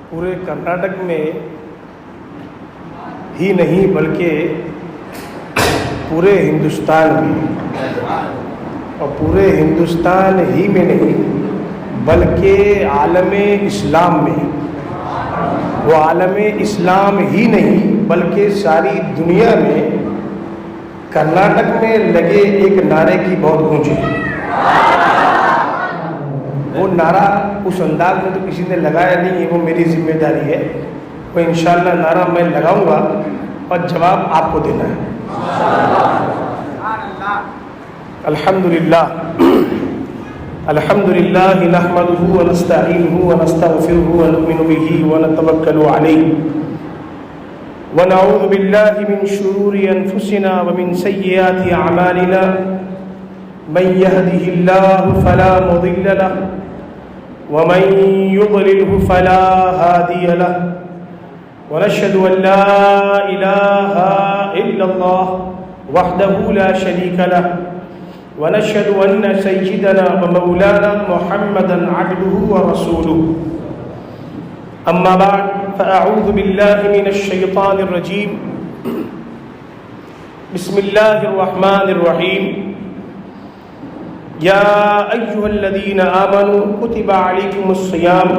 پورے کرناٹک میں ہی نہیں بلکہ پورے ہندوستان میں، اور پورے ہندوستان ہی میں نہیں بلکہ عالم اسلام میں، وہ عالم اسلام ہی نہیں بلکہ ساری دنیا میں کرناٹک میں لگے ایک نعرے کی بہت گونج ہے۔ وہ نعرہ اس انداز میں تو کسی نے لگایا نہیں ہے، وہ میری ذمہ داری ہے، وہ انشاءاللہ نعرہ میں لگاؤں گا اور جواب آپ کو دینا ہے۔ الحمدللہ الحمدللہ نحمدہ ونستعینہ ونستغفرہ ونؤمن بہ ونتوکل علیہ ونعوذ باللہ من شرور انفسنا ومن سیئات اعمالنا من یہدہ اللہ فلا مضل له ومن يضلله فلا هادي له ونشهد أن لا إله إلا الله وحده لا شريك له ونشهد أن سيدنا ومولانا محمدا عبده ورسوله أما بعد فأعوذ بالله من الشيطان الرجيم بسم الله الرحمن الرحيم يا أيها الذين آمنوا كتب عليكم الصيام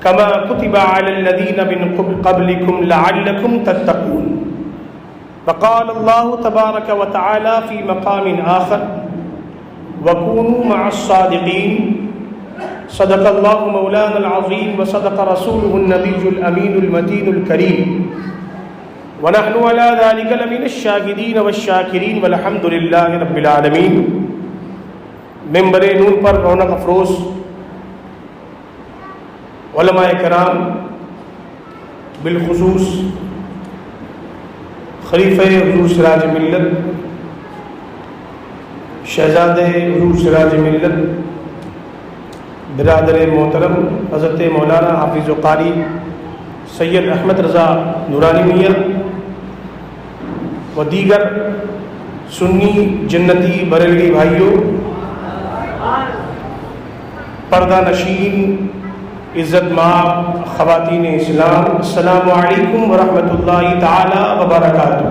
كما كتب على الذين من قبلكم لعلكم تتقون وقال الله تبارك وتعالى في مقام آخر وكونوا مع الصادقين صدق الله مولانا العظيم وصدق رسوله النبي الأمين المتين الكريم ونحن على ذلك لمن الشاهدين والشاكرين والحمد لله رب العالمين۔ ممبر نور پر رونق افروز علماء کرام، بالخصوص خلیفہ حضور سراج ملت شہزادہ حضور سراج ملت برادر محترم حضرت مولانا حافظ و قاری سید احمد رضا نورانی میاں و دیگر سنی جنتی بریلوی بھائیوں، پردہ نشین، عزت مآب خواتین اسلام، السلام علیکم ورحمۃ اللہ تعالی وبرکاتہ۔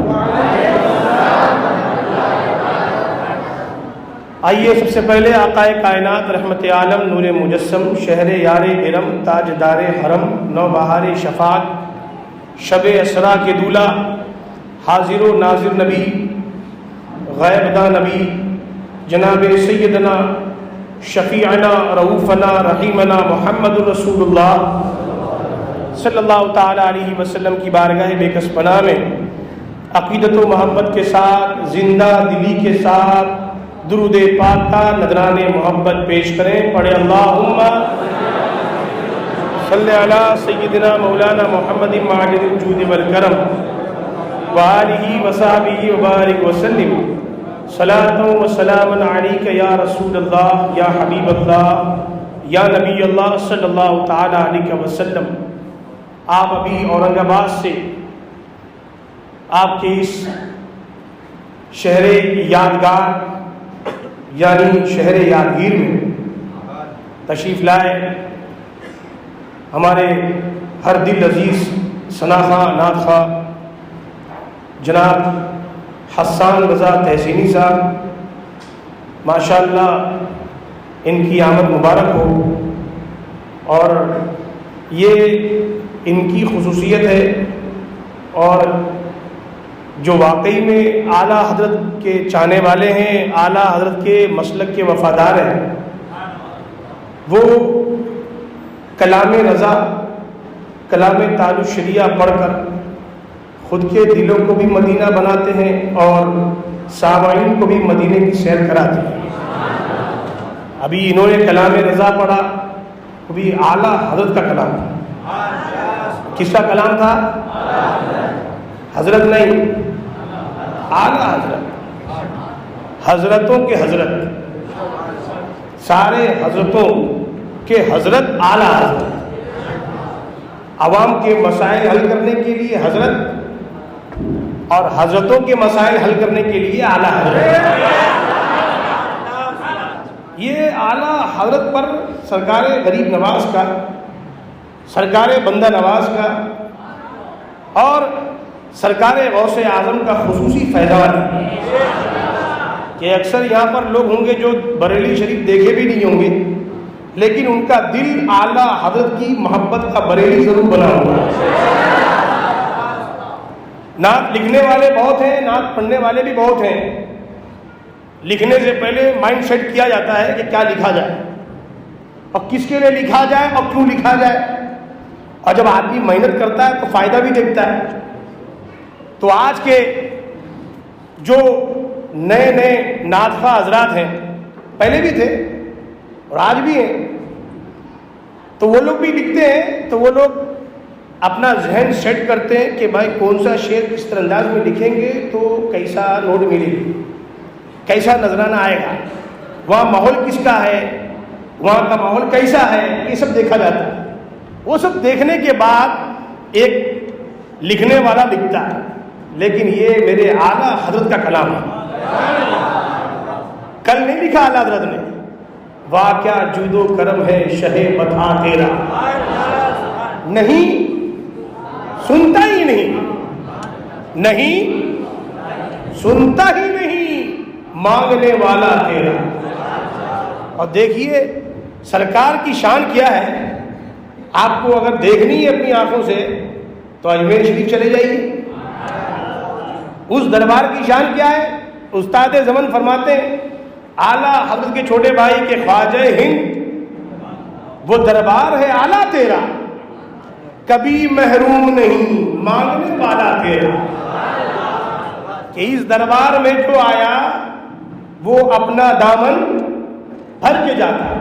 آئیے سب سے پہلے آقائے کائنات رحمت عالم نور مجسم شہر یار ارم تاجدار حرم نوبہار شفاعت شب اسرا کے دولہ حاضر و ناظر نبی غیب داں نبی جناب سیدنا شفیعنا رؤوفنا رحیمنا محمد رسول اللہ صلی اللہ تعالی علیہ وسلم کی بارگاہ بے کس پناہ میں عقیدت و محبت کے ساتھ زندہ دلی کے ساتھ درود پاک کا نذران محبت پیش کریں۔ پڑھے اللہم صلی علی سیدنا مولانا محمد معجد الجود والکرم وآلہ وصحبہ وبارک وسلم صلاۃ و سلام علیک یا رسول اللہ یا حبیب اللہ یا نبی اللہ صلی اللہ تعالی علیہ وسلم۔ آپ ابھی اورنگ آباد سے آپ کے اس شہر یادگار یعنی شہر یادگیر میں تشریف لائے۔ ہمارے ہر دل عزیز ثناخواں نعت خواں جناب حسان رضا تحسینی صاحب، ماشاءاللہ ان کی آمد مبارک ہو، اور یہ ان کی خصوصیت ہے، اور جو واقعی میں اعلیٰ حضرت کے چاہنے والے ہیں، اعلیٰ حضرت کے مسلک کے وفادار ہیں، وہ کلام رضا کلام تاج الشریعہ پڑھ کر خود کے دلوں کو بھی مدینہ بناتے ہیں اور سامعین کو بھی مدینے کی سیر کراتے ہیں۔ ابھی انہوں نے کلام رضا پڑھا، وہ بھی اعلیٰ حضرت کا کلام تھا۔ کس کا کلام تھا؟ حضرت نہیں، اعلیٰ حضرت، حضرتوں کے حضرت سارے حضرتوں کے حضرت اعلیٰ حضرت، عوام کے مسائل حل کرنے کے لیے حضرت اور حضرتوں کے مسائل حل کرنے کے لیے اعلیٰ حضرت۔ یہ اعلیٰ حضرت پر سرکار غریب نواز کا، سرکار بندہ نواز کا اور سرکار غوث اعظم کا خصوصی فیضان ہے کہ اکثر یہاں پر لوگ ہوں گے جو بریلی شریف دیکھے بھی نہیں ہوں گے، لیکن ان کا دل اعلیٰ حضرت کی محبت کا بریلی ضرور بنا ہوا ہے۔ نعت لکھنے والے بہت ہیں، نعت پڑھنے والے بھی بہت ہیں، لکھنے سے پہلے مائنڈ سیٹ کیا جاتا ہے کہ کیا لکھا جائے اور کس کے لیے لکھا جائے اور کیوں لکھا جائے، اور جب آدمی محنت کرتا ہے تو فائدہ بھی دیکھتا ہے۔ تو آج کے جو نئے نئے نعت خواہ حضرات ہیں، پہلے بھی تھے اور آج بھی ہیں، تو وہ لوگ بھی لکھتے ہیں، تو وہ لوگ اپنا ذہن سیٹ کرتے ہیں کہ بھائی کون سا شعر کس طرح انداز میں لکھیں گے تو کیسا نوٹ ملے گی، کیسا نذرانہ آئے گا، وہاں ماحول کس کا ہے، وہاں کا ماحول کیسا ہے، یہ سب دیکھا جاتا ہے۔ وہ سب دیکھنے کے بعد ایک لکھنے والا لکھتا ہے، لیکن یہ میرے اعلیٰ حضرت کا کلام ہے۔ کل نہیں لکھا اعلیٰ حضرت نے، واہ کیا جود و کرم ہے شہ بتا تیرا، نہیں سنتا ہی نہیں، نہیں سنتا ہی نہیں مانگنے والا تیرا۔ اور دیکھیے سرکار کی شان کیا ہے، آپ کو اگر دیکھنی ہے اپنی آنکھوں سے تو اجمیر شریف چلے جائیے، اس دربار کی شان کیا ہے۔ استاد زمن فرماتے ہیں اعلیٰ حضرت کے چھوٹے بھائی کے خواجہ ہند، وہ دربار ہے اعلیٰ تیرا، کبھی محروم نہیں مانگنے والا تیرا، کہ اس دربار میں جو آیا وہ اپنا دامن بھر کے جاتا ہے۔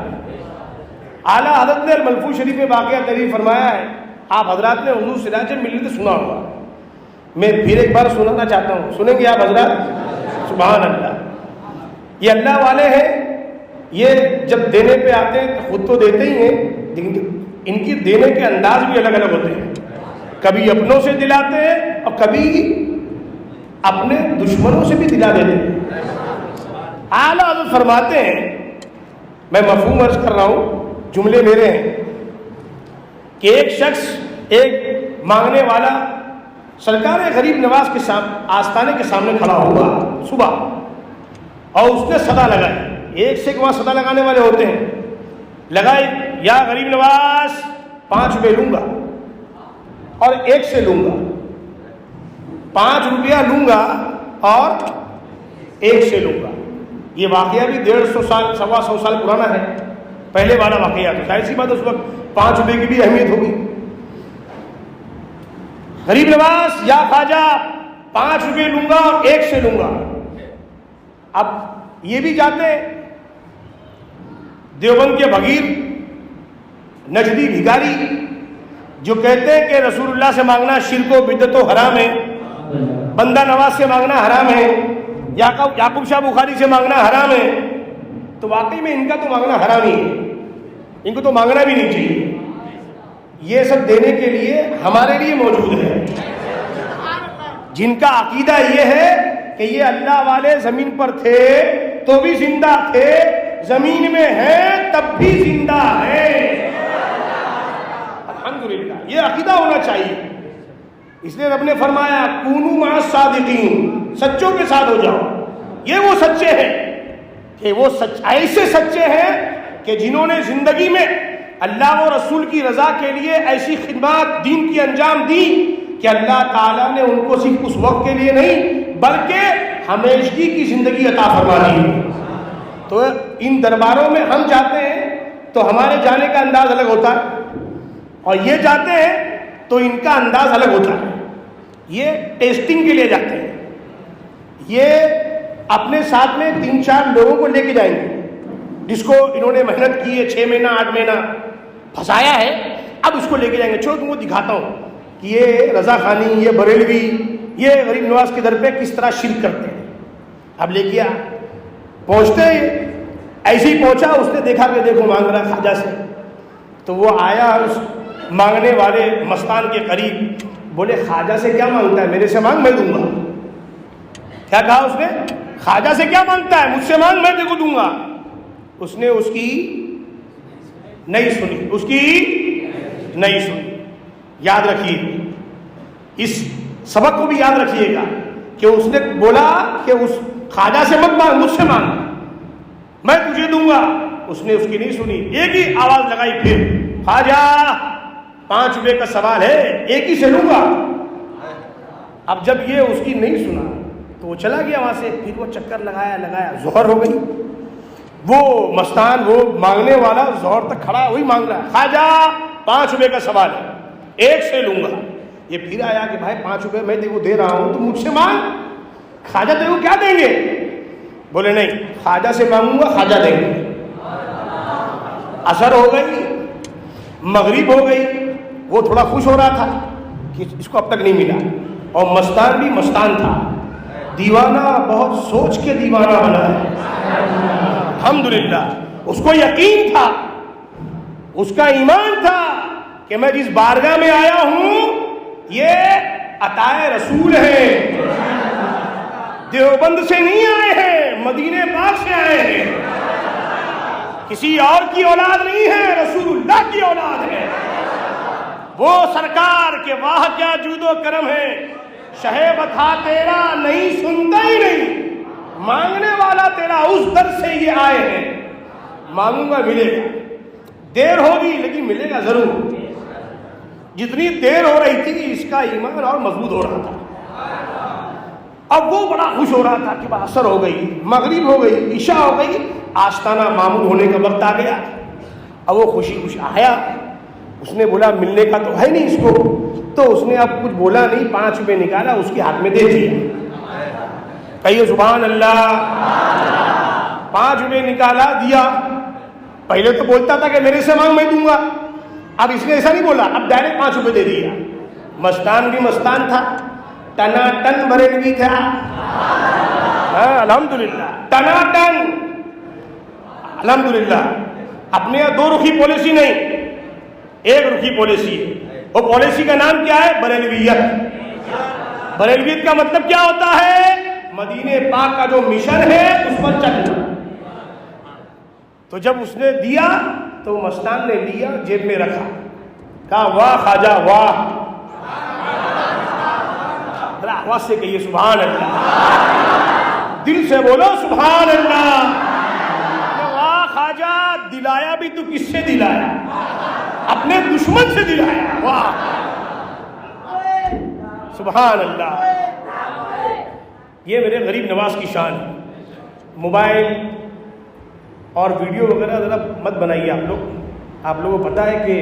اعلیٰ حضرت نے الملفوظ شریف میں واقعہ تعریف فرمایا ہے، آپ حضرات نے حضور سراج ملت سنا ہوگا، میں پھر ایک بار سنانا چاہتا ہوں، سنیں گے آپ حضرات؟ سبحان اللہ۔ یہ اللہ والے ہیں، یہ جب دینے پہ آتے ہیں تو خود تو دیتے ہی ہیں، لیکن ان کی دینے کے انداز بھی الگ الگ ہوتے ہیں، کبھی اپنوں سے دلاتے ہیں اور کبھی اپنے دشمنوں سے بھی دلا دیتے ہیں۔ اعلیٰ حضرت فرماتے ہیں، میں مفہوم عرض کر رہا ہوں، جملے میرے ہیں، کہ ایک شخص، ایک مانگنے والا سرکار غریب نواز کے آستانے کے سامنے کھڑا ہوا صبح، اور اس نے صدا لگائی، ایک سے وہاں صدا لگانے والے ہوتے ہیں، لگائی یا غریب نواز 5 روپے لوں گا اور 1 سے لوں گا، 5 روپیہ لوں گا اور 1 سے لوں گا۔ یہ واقعہ بھی 150 سال 125 سال پرانا ہے، پہلے والا واقعہ، تو ظاہر سی بات ہے اس وقت 5 روپے کی بھی اہمیت ہوگی۔ غریب نواز یا خواجہ 5 روپے لوں گا اور 1 سے لوں گا۔ اب یہ بھی جاتے ہیں، دیوبند کے بغیر نجدی بھکاری جو کہتے ہیں کہ رسول اللہ سے مانگنا شرک و بدعت و حرام ہے، بندہ نواز سے مانگنا حرام ہے، یعقوب شاہ بخاری سے مانگنا حرام ہے، تو واقعی میں ان کا تو مانگنا حرام ہی ہے، ان کو تو مانگنا بھی نہیں چاہیے۔ یہ سب دینے کے لیے ہمارے لیے موجود ہے، جن کا عقیدہ یہ ہے کہ یہ اللہ والے زمین پر تھے تو بھی زندہ تھے، زمین میں ہیں تب بھی زندہ ہیں، الحمدللہ، یہ عقیدہ ہونا چاہیے۔ اس لیے رب نے فرمایا کونوا مع الصادقین، سچوں کے ساتھ ہو جاؤ۔ یہ وہ سچے ہیں کہ وہ ایسے سچے ہیں کہ جنہوں نے زندگی میں اللہ و رسول کی رضا کے لیے ایسی خدمات دین کی انجام دی کہ اللہ تعالیٰ نے ان کو صرف اس وقت کے لیے نہیں بلکہ ہمیشگی کی زندگی عطا فرما دی۔ تو ان درباروں میں ہم جاتے ہیں تو ہمارے جانے کا انداز الگ ہوتا ہے، اور یہ جاتے ہیں تو ان کا انداز الگ ہوتا ہے۔ یہ ٹیسٹنگ کے لیے جاتے ہیں، یہ اپنے ساتھ میں 3-4 لوگوں کو لے کے جائیں گے جس کو انہوں نے محنت کی ہے، 6 مہینہ 8 مہینہ پھنسایا ہے، اب اس کو لے کے جائیں گے، چلو تم کو دکھاتا ہوں کہ یہ رضا خانی، یہ بریلوی، یہ غریب نواز کے در پہ کس طرح شرک کرتے ہیں۔ اب لے کے پہنچتے ہیں ایسے ہی پہنچا, اس نے دیکھا کہ دیکھو مانگ رہا خواجہ سے, تو وہ آیا اس مانگنے والے مستان کے قریب, بولے خواجہ سے کیا مانگتا ہے, میرے سے مانگ میں دوں گا. کیا کہا اس نے, خواجہ سے کیا مانگتا ہے, مجھ سے مانگ میں تجھ کو دوں گا. اس نے اس کی نہیں سنی, اس کی نہیں سنی. یاد رکھیے, اس سبق کو بھی یاد رکھیے گا کہ اس نے بولا کہ اس خواجہ سے مت مانگ, مجھ سے مانگ, میں تجھے دوں گا. اس نے اس کی نہیں سنی, ایک ہی آواز لگائی پھر, خواجہ 5 روپے کا سوال ہے, ایک ہی سے لوں گا. اب جب یہ اس کی نہیں سنا تو وہ چلا گیا وہاں سے. پھر وہ چکر لگایا, ظہر ہو گئی. وہ مستان, وہ مانگنے والا ظہر تک کھڑا وہی مانگ رہا ہے, خواجہ 5 روپے کا سوال ہے, ایک سے لوں گا. یہ پھر آیا کہ بھائی 5 روپے میں تجھے دے رہا ہوں, تو مجھ سے مانگ, خواجہ تجھے کیا دیں گے. بولے نہیں, خواجہ سے مانگوں گا, خواجہ دیں گے. عصر ہو گئی, مغرب ہو گئی, وہ تھوڑا خوش ہو رہا تھا کہ اس کو اب تک نہیں ملا, اور مستان بھی مستان تھا, دیوانہ بہت سوچ کے دیوانہ بنا ہے. الحمدللہ اس کو یقین تھا, اس کا ایمان تھا کہ میں جس بارگاہ میں آیا ہوں یہ عطائے رسول ہے, دیوبند سے نہیں آئے ہیں, مدینے پاک سے آئے ہیں, کسی اور کی اولاد نہیں ہے, رسول اللہ کی اولاد ہے. وہ سرکار کے واہ کیا جود و کرم ہے, شہ بتا تیرا نہیں سنتا ہی نہیں, مانگنے والا تیرا اس در سے یہ آئے ہیں. مانگوں گا ملے گا, دیر ہوگی لیکن ملے گا ضرور. جتنی دیر ہو رہی تھی اس کا ایمان اور مضبوط ہو رہا تھا. اب وہ بڑا خوش ہو رہا تھا کہ عصر ہو گئی, مغرب ہو گئی, عشاء ہو گئی, آستانہ معمول ہونے کا وقت آ گیا. اب وہ خوشی خوش آیا, اس نے بولا ملنے کا تو ہے نہیں اس کو, تو اس نے اب کچھ بولا نہیں, 5 روپے نکالا, اس کے ہاتھ میں دے دیا. کہیے سبحان اللہ. 5 روپے نکالا, دیا. پہلے تو بولتا تھا کہ میرے سے مانگ میں دوں گا, اب اس نے ایسا نہیں بولا, اب ڈائریکٹ 5 روپے دے دیا. مستان بھی مستان تھا, ٹنا ٹن بریلوی تھا. ہاں الحمدللہ, ٹنا ٹن الحمدللہ. اپنے یہاں 2 رخی پالیسی نہیں, 1 رخی پالیسی ہے. وہ پالیسی کا نام کیا ہے, بریلویت. بریلویت کا مطلب کیا ہوتا ہے, مدینے پاک کا جو مشن ہے اس پر چلنا. تو جب اس نے دیا تو مستان نے لیا, جیب میں رکھا, کہا واہ خواجہ واہ. آواز سے کہیے سبحان اللہ, دل سے بولو سبحان اللہ. واہ خواجہ, دلایا بھی تو کس سے دلایا, اپنے دشمن سے دلایا. واہ سبحان اللہ. یہ میرے غریب نواز کی شان ہے. موبائل اور ویڈیو وغیرہ ذرا مت بنائیے آپ لوگ. آپ لوگوں کو پتہ ہے کہ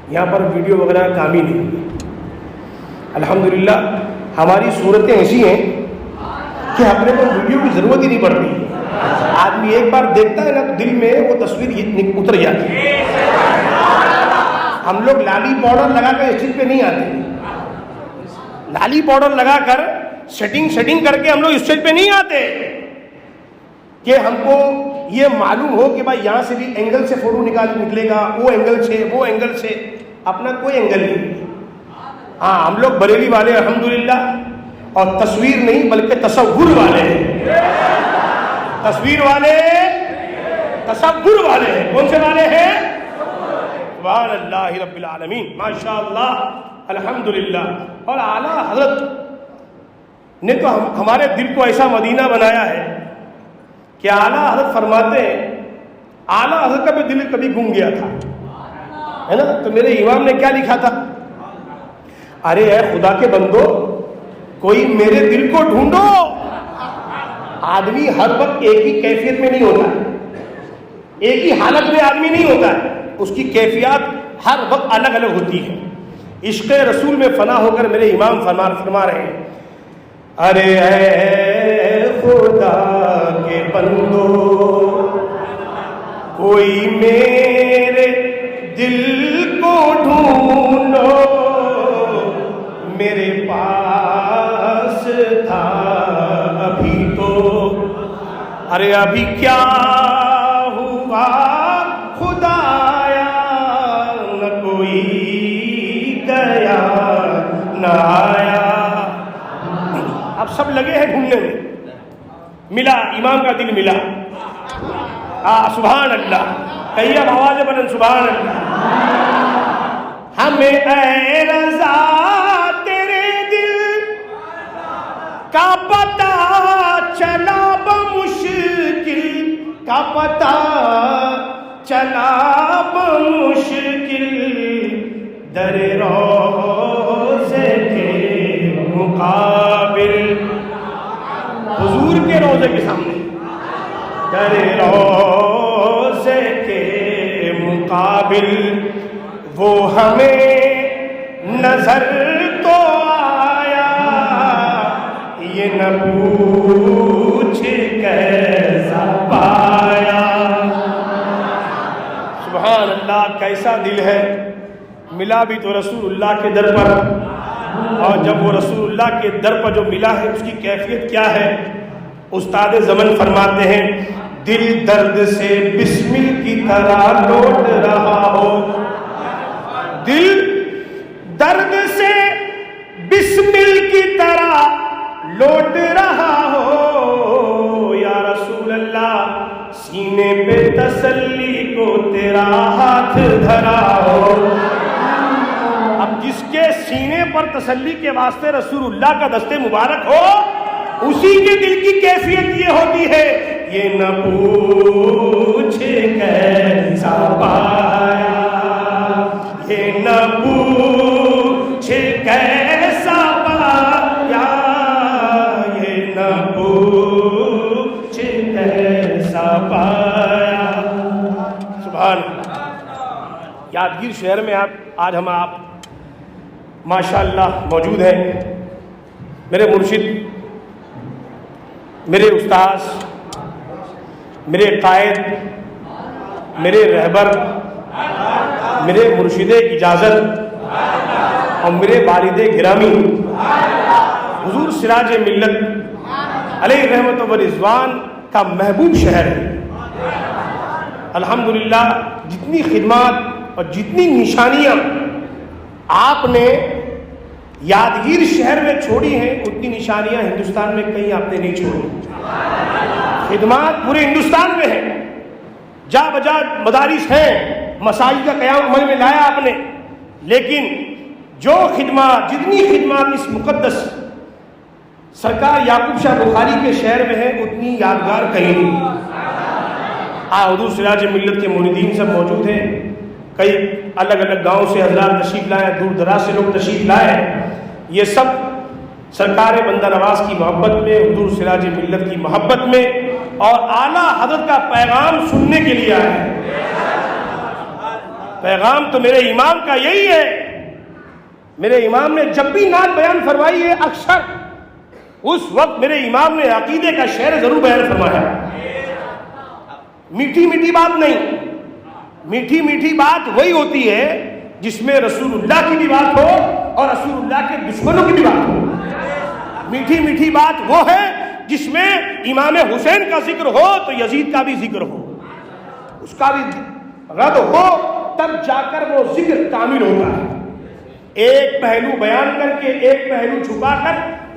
یہاں پر ویڈیو وغیرہ کام ہی نہیں. الحمدللہ ہماری صورتیں ایسی ہیں کہ اپنے کو ویڈیو کی ضرورت ہی نہیں پڑتی. آدمی ایک بار دیکھتا ہے نا تو دل میں وہ تصویر اتر جاتی ہے. ہم لوگ لالی پاؤڈر لگا کر اس چیز پہ نہیں آتے. لالی پاؤڈر لگا کر سیٹنگ کر کے ہم لوگ اس چیز پہ نہیں آتے کہ ہم کو یہ معلوم ہو کہ بھائی یہاں سے بھی اینگل سے فوٹو نکلے گا, وہ اینگل سے, وہ اینگل سے. اپنا کوئی اینگل نہیں. ہاں ہم لوگ بریلی والے الحمدللہ, اور تصویر نہیں بلکہ تصور والے ہیں. تصویر والے, تصور والے ہیں. کون سے والے ہیں, سبحان اللہ رب العالمین, ماشاء اللہ الحمدللہ. اور اعلیٰ حضرت نے تو ہمارے دل کو ایسا مدینہ بنایا ہے کہ اعلیٰ حضرت فرماتے ہیں, اعلیٰ حضرت کا بھی دل کبھی گم گیا تھا, ہے نا. تو میرے امام نے کیا لکھا تھا, ارے اے خدا کے بندو, کوئی میرے دل کو ڈھونڈو. آدمی ہر وقت ایک ہی کیفیت میں نہیں ہوتا ہے, ایک ہی حالت میں آدمی نہیں ہوتا ہے, اس کی کیفیات ہر وقت الگ الگ ہوتی ہے. عشق رسول میں فنا ہو کر میرے امام فرما رہے ہیں, ارے اے خدا کے بندو, کوئی میرے دل کو ڈھونڈو, میرے پاس تھا ابھی تو, ارے ابھی کیا مصطفیٰ خدایا، نہ کوئی گیا نہ آیا۔ اب سب لگے ہیں ڈھونڈنے میں، ملا، امام کا دل ملا۔ سبحان اللہ، کہیے اب آواز بلند سبحان اللہ۔ ہمیں اے رضا تیرے دل کا پتہ چلا، بمشکل کا پتہ چلا، بمشکل در روضے کے مقابل، حضور کے روضے کے سامنے، در روضے کے مقابل وہ ہمیں نظر تو آیا، یہ نہ پوچھ کیسا پایا۔ سبحان اللہ، کیسا دل ہے، ملا بھی تو رسول اللہ کے در پر، اور جب وہ رسول اللہ کے در پر جو ملا ہے اس کی کیفیت کیا ہے؟ استاد زمن فرماتے ہیں، دل درد سے بسمل کی طرح لوٹ رہا ہو، دل درد سے بسمل کی طرح لوٹ رہا ہو، یا رسول اللہ سینے پہ تسلی کو تیرا ہاتھ دھرا ہو۔ اب جس کے سینے پر تسلی کے واسطے رسول اللہ کا دست مبارک ہو، اسی کے دل کی کیفیت یہ ہوتی ہے، یہ نہ پوچھ کیسا پایا، یہ نہ پوچھ کیسا پایا، یہ نہ پوچھ کیسا پایا۔ سبحان اللہ۔ یادگیر شہر میں آج ہم آپ ماشاءاللہ موجود ہیں۔ میرے مرشد، میرے استاذ، میرے قائد، میرے رہبر، میرے مرشد اجازت اور میرے والد گرامی حضور سراج ملت علیہ رحمت و رضوان کا محبوب شہر ہے۔ الحمدللہ جتنی خدمات اور جتنی نشانیاں آپ نے یادگیر شہر میں چھوڑی ہیں، اتنی نشانیاں ہندوستان میں کہیں آپ نے نہیں چھوڑی۔ خدمات پورے ہندوستان میں ہیں، جا بجا مدارس ہیں، مساجد کا قیام عمل میں لایا آپ نے، لیکن جو خدمات، جتنی خدمات اس مقدس سرکار یعقوب شاہ بخاری کے شہر میں ہیں، اتنی یادگار کہیں نہیں۔ حضور سراج ملت کے مریدین سب موجود ہیں، کئی الگ الگ گاؤں سے حضرات تشریف لائے، دور دراز سے لوگ تشریف لائے، یہ سب سرکار بندہ نواز کی محبت میں، حضور سراج ملت کی محبت میں اور اعلیٰ حضرت کا پیغام سننے کے لیے آئے ہیں۔ پیغام تو میرے امام کا یہی ہے، میرے امام نے جب بھی نعت بیان فرمائی ہے، اکثر اس وقت میرے امام نے عقیدے کا شعر ضرور بیان فرمایا۔ میٹھی میٹھی بات نہیں، میٹھی میٹھی بات وہی ہوتی ہے جس میں رسول اللہ کی بھی بات ہو اور رسول اللہ کے دشمنوں کی بھی بات ہو۔ میٹھی میٹھی بات وہ ہے جس میں امام حسین کا ذکر ہو تو یزید کا بھی ذکر ہو، اس کا بھی رد ہو، تب جا کر وہ ذکر کامل ہوتا ہے۔ ایک پہلو بیان کر کے ایک پہلو چھپا کر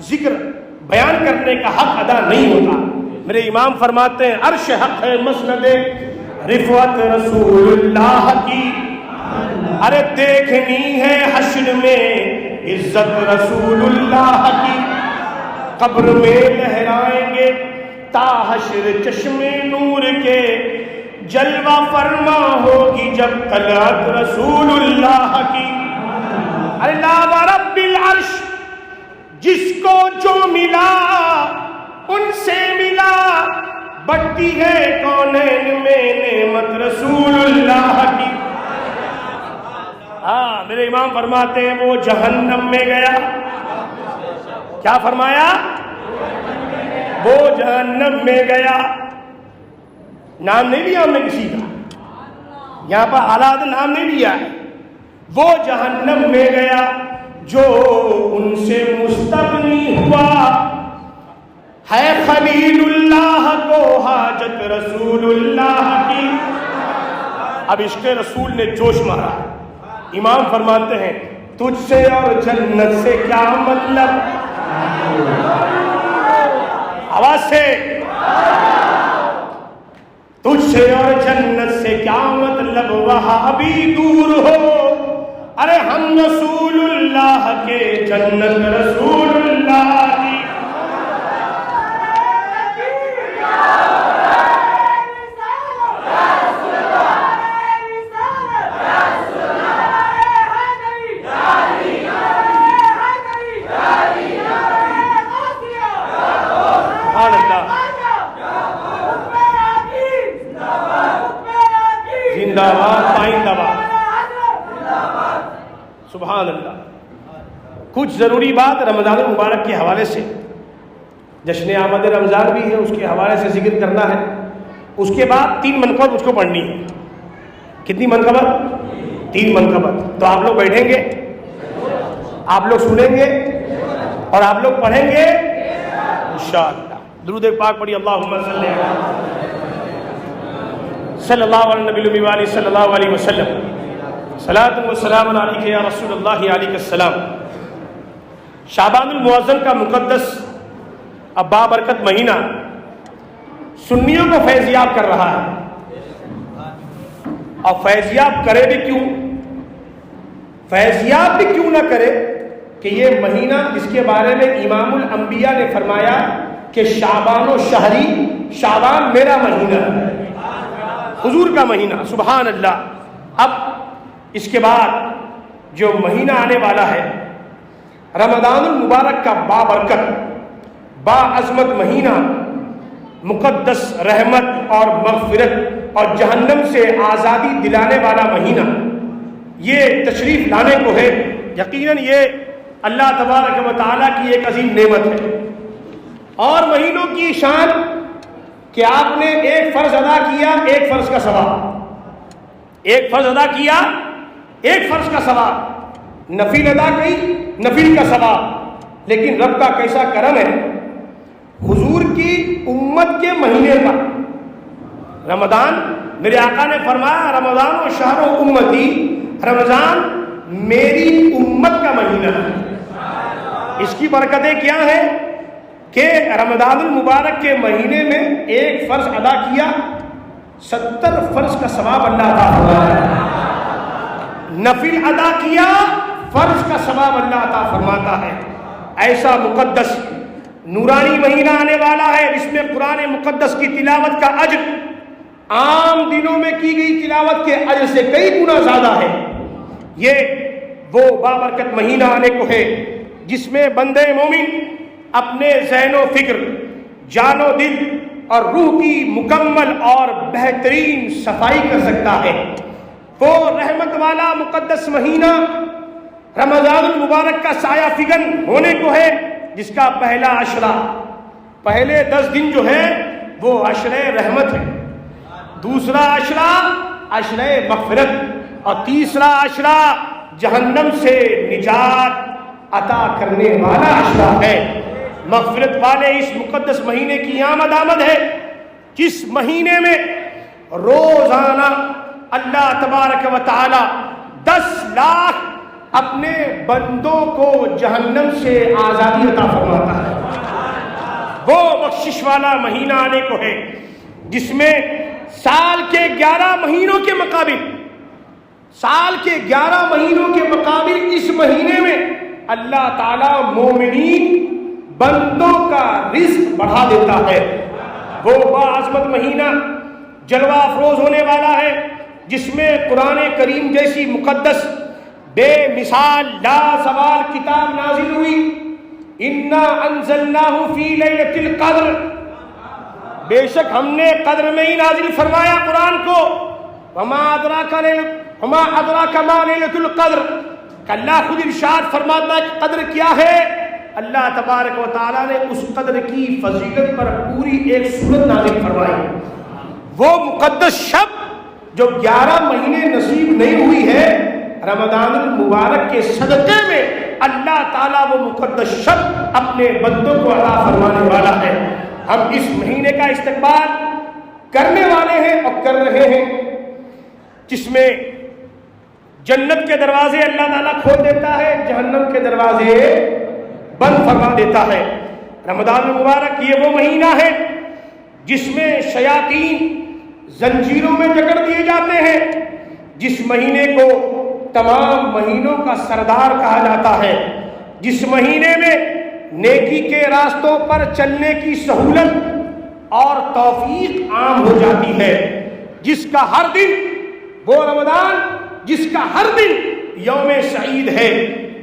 ذکر بیان کرنے کا حق ادا نہیں ہوتا۔ میرے امام فرماتے ہیں، عرش حق ہے مسند رفعت رسول اللہ کی، ارے دیکھنی ہے حشر میں عزت رسول اللہ کی، قبر میں لہرائیں گے تا حشر چشم نور کے، جلوہ فرما ہوگی جب طلعت رسول اللہ کی۔ ارے لا ورب العرش، جس کو جو ملا ان سے ملا، بٹتی ہے کونین میں نعمت رسول اللہ کی۔ میرے امام فرماتے ہیں، وہ جہنم میں گیا، کیا فرمایا؟ وہ جہنم میں گیا، نام نہیں لیا ہم نے کسی کا، یہاں پر حالات نام نہیں لیا ہے۔ وہ جہنم میں گیا جو ان سے مستغنی ہوا، ہے خلیل اللہ کو حاجت رسول اللہ کی۔ اب عشق رسول نے جوش مارا. امام فرماتے ہیں تجھ سے اور جنت سے کیا مطلب, آواز سے, تجھ سے اور جنت سے کیا مطلب وہاں بھی دور ہو, ارے ہم رسول اللہ کے جنت رسول اللہ کی. سبحان اللہ. کچھ ضروری بات رمضان المبارک کے حوالے سے, جشن آمد رمضان بھی ہے, اس کے حوالے سے ذکر کرنا ہے. اس کے بعد 3 منقبت مجھ کو پڑھنی ہے. کتنی منقبت؟ 3 منقبت. تو آپ لوگ بیٹھیں گے, آپ لوگ سنیں گے اور آپ لوگ پڑھیں گے انشاءاللہ. درود پاک پڑھی. اللہم صلی اللہ علیہ نبی الامی وآلہ صلی اللہ علیہ وسلم. صلاۃ و سلام علیک یا رسول اللہ علیہ السلام. شعبان المعظم کا مقدس اب بابرکت مہینہ سنیوں کو فیضیاب کر رہا ہے. اور فیضیاب کرے بھی کیوں, فیضیاب بھی کیوں نہ کرے کہ یہ مہینہ جس کے بارے میں امام الانبیاء نے فرمایا کہ شعبان و شہری, شعبان میرا مہینہ ہے, حضور کا مہینہ. سبحان اللہ. اب اس کے بعد جو مہینہ آنے والا ہے رمضان المبارک کا بابرکت با عظمت مہینہ, مقدس رحمت اور مغفرت اور جہنم سے آزادی دلانے والا مہینہ, یہ تشریف لانے کو ہے. یقیناً یہ اللہ تبارک و تعالیٰ کی ایک عظیم نعمت ہے. اور مہینوں کی شان کہ آپ نے ایک فرض ادا کیا, ایک فرض کا ثواب, ایک فرض ادا کیا, ایک فرض کا ثواب, نفل ادا کی, نفل کا ثواب. لیکن رب کا کیسا کرم ہے, حضور کی امت کے مہینے کا رمضان, میرے آقا نے فرمایا رمضان و شہر و امتی, رمضان میری امت کا مہینہ ہے. اس کی برکتیں کیا ہیں کہ رمضان المبارک کے مہینے میں ایک فرض ادا کیا 70 فرض کا ثواب اللہ عطا فرماتا ہے. نفل ادا کیا فرض کا ثواب اللہ عطا فرماتا ہے. ایسا مقدس نورانی مہینہ آنے والا ہے جس میں قرآن مقدس کی تلاوت کا اجر عام دنوں میں کی گئی تلاوت کے اجر سے کئی گنا زیادہ ہے. یہ وہ بابرکت مہینہ آنے کو ہے جس میں بندے مومن اپنے ذہن و فکر, جان و دل اور روح کی مکمل اور بہترین صفائی کر سکتا ہے. وہ رحمت والا مقدس مہینہ رمضان المبارک کا سایہ فگن ہونے کو ہے جس کا پہلا عشرہ, پہلے 10 دن جو ہے وہ عشرہ رحمت ہے, دوسرا عشرہ عشرہ مغفرت, اور تیسرا عشرہ جہنم سے نجات عطا کرنے والا عشرہ ہے. مغفرت والے اس مقدس مہینے کی آمد ہے جس مہینے میں روزانہ اللہ تبارک و تعالی 10 لاکھ اپنے بندوں کو جہنم سے آزادی عطا فرماتا ہے. وہ بخشش والا مہینہ آنے کو ہے جس میں سال کے 11 مہینوں کے مقابل, سال کے 11 مہینوں کے مقابل اس مہینے میں اللہ تعالی مومنین بندوں کا رزق بڑھا دیتا ہے. وہ باعظمت مہینہ جلوہ افروز ہونے والا ہے جس میں قرآن کریم جیسی مقدس بے مثال لا زوال کتاب نازل ہوئی. انا انزلناہ فی لیلۃ القدر, بے شک ہم نے قدر میں ہی نازل فرمایا قرآن کو. وما ادراک ما لیلۃ القدر, اللہ خود ارشاد فرماتا ہے کہ قدر کیا ہے. اللہ تبارک و تعالیٰ نے اس قدر کی فضیلت پر پوری ایک سورت نازل فرمائی. وہ مقدس شب جو 11 مہینے نصیب نہیں ہوئی ہے, رمضان المبارک کے صدقے میں اللہ تعالیٰ وہ مقدس شب اپنے بندوں کو عطا فرمانے والا ہے. ہم اس مہینے کا استقبال کرنے والے ہیں اور کر رہے ہیں. جس میں جنت کے دروازے اللہ تعالیٰ کھول دیتا ہے، جہنم کے دروازے بند فرما دیتا ہے۔ رمضان المبارک یہ وہ مہینہ ہے جس میں شیاطین زنجیروں میں جکڑ دیے جاتے ہیں، جس مہینے کو تمام مہینوں کا سردار کہا جاتا ہے، جس مہینے میں نیکی کے راستوں پر چلنے کی سہولت اور توفیق عام ہو جاتی ہے، جس کا ہر دن وہ رمضان جس کا ہر دن یوم سعید ہے،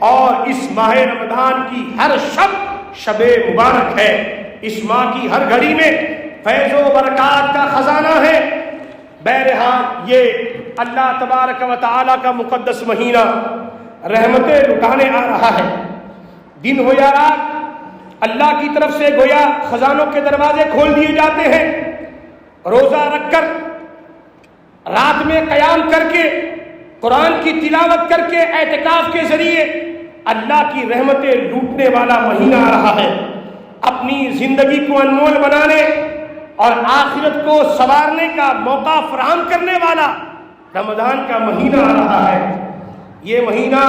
اور اس ماہ رمضان کی ہر شب مبارک ہے۔ اس ماہ کی ہر گھڑی میں فیض و برکات کا خزانہ ہے۔ بہرحال یہ اللہ تبارک و تعالی کا مقدس مہینہ رحمتیں لٹانے آ رہا ہے۔ دن ہو یا رات اللہ کی طرف سے گویا خزانوں کے دروازے کھول دیے جاتے ہیں۔ روزہ رکھ کر، رات میں قیام کر کے، قرآن کی تلاوت کر کے، اعتکاف کے ذریعے اللہ کی رحمتیں لوٹنے والا مہینہ آ رہا ہے۔ اپنی زندگی کو انمول بنانے اور آخرت کو سنوارنے کا موقع فراہم کرنے والا رمضان کا مہینہ آ رہا ہے۔ یہ مہینہ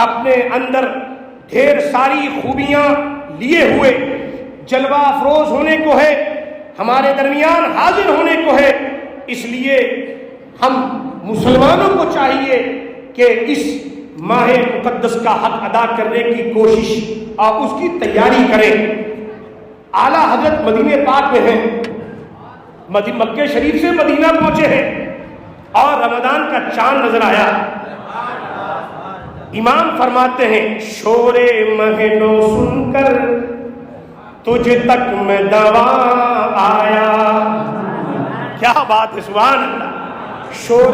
اپنے اندر ڈھیر ساری خوبیاں لیے ہوئے جلوہ افروز ہونے کو ہے، ہمارے درمیان حاضر ہونے کو ہے۔ اس لیے ہم مسلمانوں کو چاہیے کہ اس ماہ مقدس کا حق ادا کرنے کی کوشش اور اس کی تیاری کریں۔ اعلیٰ حضرت مدینہ پاک میں ہیں، مکہ شریف سے مدینہ پہنچے ہیں اور رمضان کا چاند نظر آیا۔ امام فرماتے ہیں شور مہینوں سن کر تجھ تک میں دوا آیا۔ کیا بات ہے، سبحان اللہ۔ شور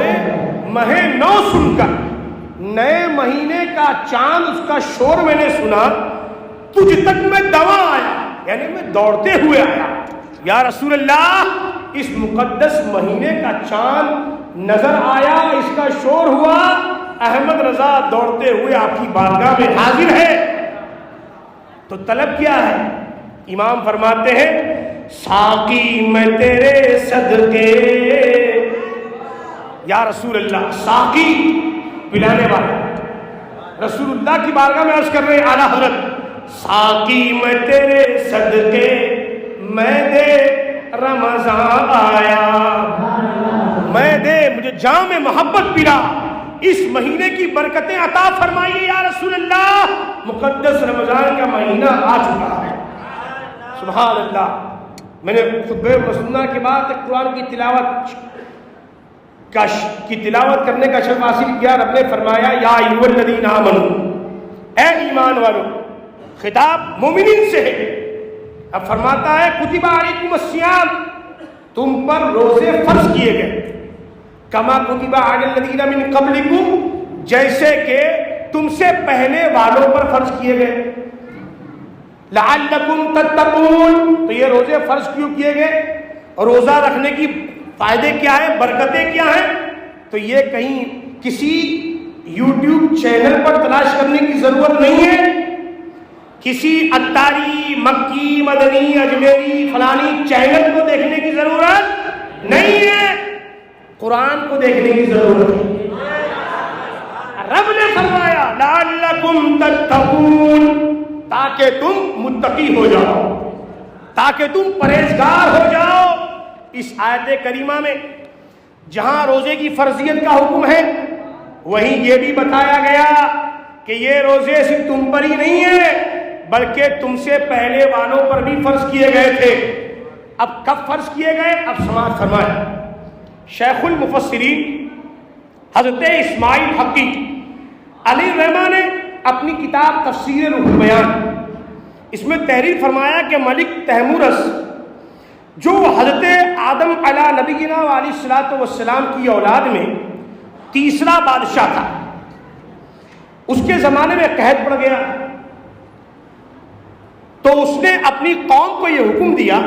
مہینوں سن کر، نئے مہینے کا چاند، اس کا شور میں نے سنا، تجھ تک میں دوا آیا، یعنی میں دوڑتے ہوئے آیا۔ یا رسول اللہ، اس مقدس مہینے کا چاند نظر آیا، اس کا شور ہوا، احمد رضا دوڑتے ہوئے آپ کی بارگاہ میں حاضر ہے، تو طلب کیا ہے؟ امام فرماتے ہیں ساقی میں تیرے صدقے، یا رسول اللہ، ساقی پلانے والا، رسول اللہ کی بارگاہ میں عرض کر رہے ہیں اعلیٰ حضرت، ساقی میں تیرے صدقے میں دے رمضان آیا، میں دے مجھے جام محبت پلا، اس مہینے کی برکتیں عطا فرمائیے یا رسول اللہ۔ مقدس رمضان کا مہینہ آ چکا ہے، سبحان اللہ۔ میں نے خطبہ مسنہ کے بعد قرآن کی تلاوت کرنے کا شرف حاصل کیا۔ رب نے فرمایا یا ایھا الذین آمنوا، اے ایمان والو، خطاب مومنین سے ہے۔ اب فرماتا ہے کتب علیکم الصیام، تم پر روزے فرض کیے گئے، کما کتب علی الذین من قبلکم، جیسے کہ تم سے پہلے والوں پر فرض کیے گئے، لعلکم تتقون، تو یہ روزے فرض کیوں کیے گئے اور روزہ رکھنے کی فائدے کیا ہیں، برکتیں کیا ہیں؟ تو یہ کہیں کسی یوٹیوب چینل پر تلاش کرنے کی ضرورت نہیں ہے، کسی اتاری، مکی، مدنی، اجمیری، فلانی چینل کو دیکھنے کی ضرورت نہیں ہے، قرآن کو دیکھنے کی ضرورت ہے۔ رب نے فرمایا لعلکم تتقون، تاکہ تم متقی ہو جاؤ، تاکہ تم پرہیزگار ہو جاؤ۔ اس آیت کریمہ میں جہاں روزے کی فرضیت کا حکم ہے، وہیں یہ بھی بتایا گیا کہ یہ روزے صرف تم پر ہی نہیں ہیں، بلکہ تم سے پہلے والوں پر بھی فرض کیے گئے تھے۔ اب کب فرض کیے گئے؟ اب سماعت فرمائیں۔ شیخ المفسرین حضرت اسماعیل حقی علیہ الرحمہ نے اپنی کتاب تفسیر روح البیان، اس میں تحریر فرمایا کہ ملک تحمورس، جو حضرت آدم علیہ نبینا علیہ الصلوۃ والسلام کی اولاد میں تیسرا بادشاہ تھا، اس کے زمانے میں قحط پڑ گیا، تو اس نے اپنی قوم کو یہ حکم دیا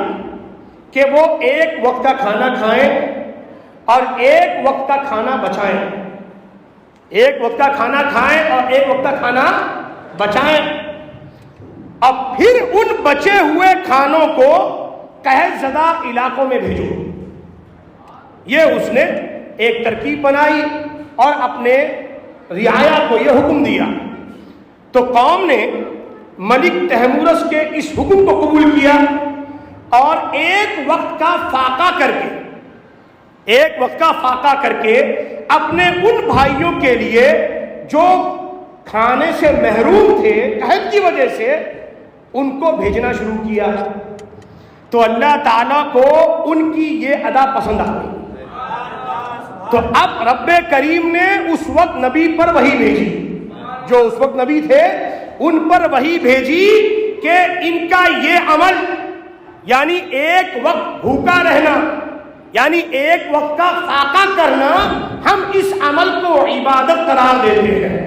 کہ وہ ایک وقت کا کھانا کھائیں اور ایک وقت کا کھانا بچائیں، ایک وقت کا کھانا کھائیں اور ایک وقت کا کھانا بچائیں، اور پھر ان بچے ہوئے کھانوں کو قحط زدہ علاقوں میں بھیجو۔ یہ اس نے ایک ترکیب بنائی اور اپنے رعایا کو یہ حکم دیا، تو قوم نے ملک تحمورس کے اس حکم کو قبول کیا اور ایک وقت کا فاقہ کر کے اپنے ان بھائیوں کے لیے جو کھانے سے محروم تھے قحط کی وجہ سے، ان کو بھیجنا شروع کیا۔ تو اللہ تعالیٰ کو ان کی یہ ادا پسند آ گئی، تو اب رب کریم نے اس وقت نبی پر وحی بھیجی، جو اس وقت نبی تھے ان پر وحی بھیجی کہ ان کا یہ عمل، یعنی ایک وقت بھوکا رہنا، یعنی ایک وقت کا فاقہ کرنا، ہم اس عمل کو عبادت قرار دیتے ہیں۔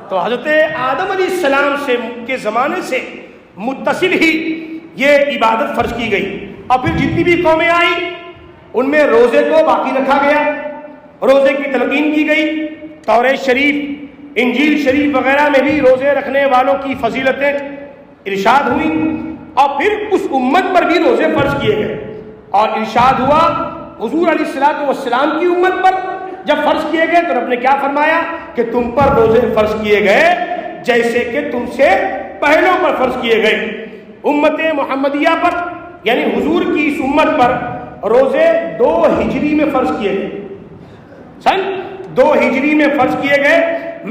تو حضرت آدم علیہ السلام کے زمانے سے متصل ہی یہ عبادت فرض کی گئی، اور پھر جتنی بھی قومیں آئی ان میں روزے کو باقی رکھا گیا، روزے کی تلقین کی گئی۔ توریت شریف، انجیل شریف وغیرہ میں بھی روزے رکھنے والوں کی فضیلتیں ارشاد ہوئیں، اور پھر اس امت پر بھی روزے فرض کیے گئے، اور ارشاد ہوا حضور علیہ الصلوۃ والسلام کی امت پر جب فرض کیے گئے تو رب نے کیا فرمایا کہ تم پر روزے فرض کیے گئے جیسے کہ تم سے پہلوں پر فرض کیے گئے۔ امت محمدیہ پر یعنی حضور کی اس امت پر روزے 2 ہجری میں فرض کیے گئے، سن 2 ہجری میں فرض کیے گئے،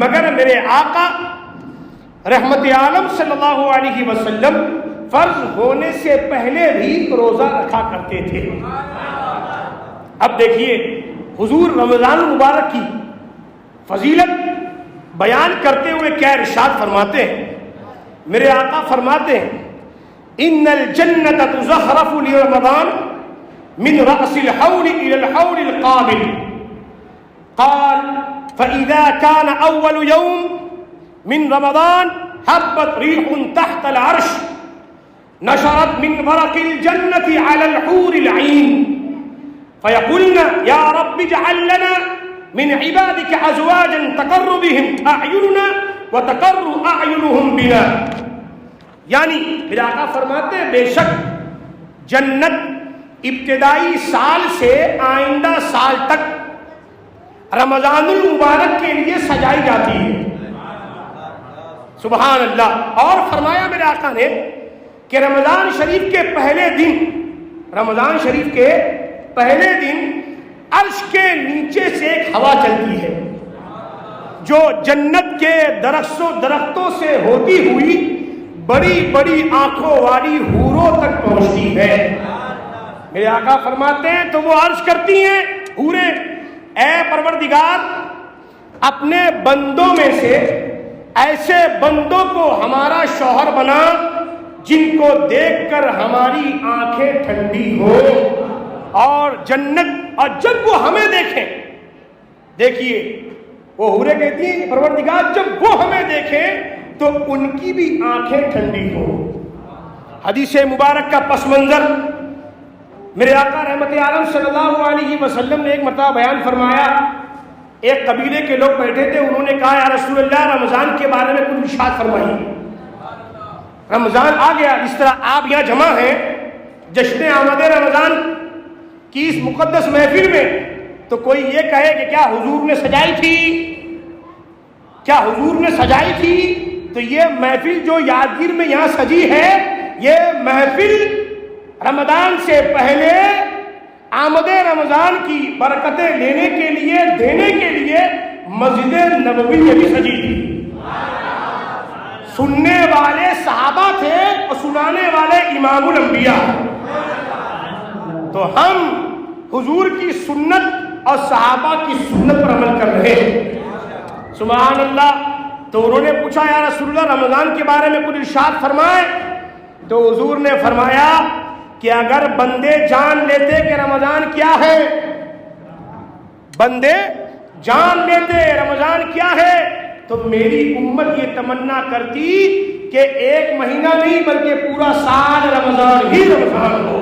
مگر میرے آقا رحمت عالم صلی اللہ علیہ وسلم فرض ہونے سے پہلے بھی روزہ رکھا کرتے تھے۔ اب دیکھیے حضور رمضان المبارک کی فضیلت بیان کرتے ہوئے کیا ارشاد فرماتے ہیں، میرے آقا فرماتے ہیں ان الجنت تزخرف لرمضان من رأس الحول الى الحول القابل، قال فإذا كان أول يوم من رمضان هبت ريح تحت العرش نشرت من ورق الجنة على الحور العين فيقولن يا رب اجعل لنا من عبادك أزواجا تقر بهم أعيننا وتقر أعينهم بنا۔ یعنی میرے آقا فرماتے ہیں بے شک جنت ابتدائی سال سے آئندہ سال تک رمضان المبارک کے لیے سجائی جاتی ہے، سبحان اللہ۔ اور فرمایا میرے آقا نے کہ رمضان شریف کے پہلے دن عرش کے نیچے سے ایک ہوا چلتی ہے جو جنت کے درختوں سے ہوتی ہوئی بڑی بڑی آنکھوں والی حوروں تک پہنچتی ہے۔ میرے آقا فرماتے ہیں تو وہ عرض کرتی ہیں حوریں، اے پروردگار اپنے بندوں میں سے ایسے بندوں کو ہمارا شوہر بنا جن کو دیکھ کر ہماری آنکھیں ٹھنڈی ہو اور جنت، اور جب وہ ہمیں دیکھیں، دیکھیے وہ حوریں کہتی ہیں پروردگار جب وہ ہمیں دیکھیں تو ان کی بھی آنکھیں ٹھنڈی ہو۔ حدیث مبارک کا پس منظر میرے آقا رحمت عالم صلی اللہ علیہ وسلم نے ایک مرتبہ بیان فرمایا، ایک قبیلے کے لوگ بیٹھے تھے، انہوں نے کہا یا رسول اللہ رمضان کے بارے میں کچھ ارشاد فرمائیے، رمضان آ گیا، اس طرح آپ یہاں جمع ہیں جشن آمد رمضان کی اس مقدس محفل میں، تو کوئی یہ کہے کہ کیا حضور نے سجائی تھی؟ تو یہ محفل جو یادگیر میں یہاں سجی ہے، یہ محفل رمضان سے پہلے آمد رمضان کی برکتیں لینے کے لیے دینے کے لیے مسجد نبوی میں بھی سجی تھی۔ سننے والے صحابہ تھے اور سنانے والے امام الانبیاء، تو ہم حضور کی سنت اور صحابہ کی سنت پر عمل کر رہے ہیں، سبحان اللہ۔ تو انہوں نے پوچھا یا رسول اللہ رمضان کے بارے میں کچھ ارشاد فرمائے، تو حضور نے فرمایا کہ اگر بندے جان لیتے کہ رمضان کیا ہے، بندے جان لیتے رمضان کیا ہے، تو میری امت یہ تمنا کرتی کہ 1 مہینہ نہیں بلکہ پورا سال رمضان ہی رمضان ہو۔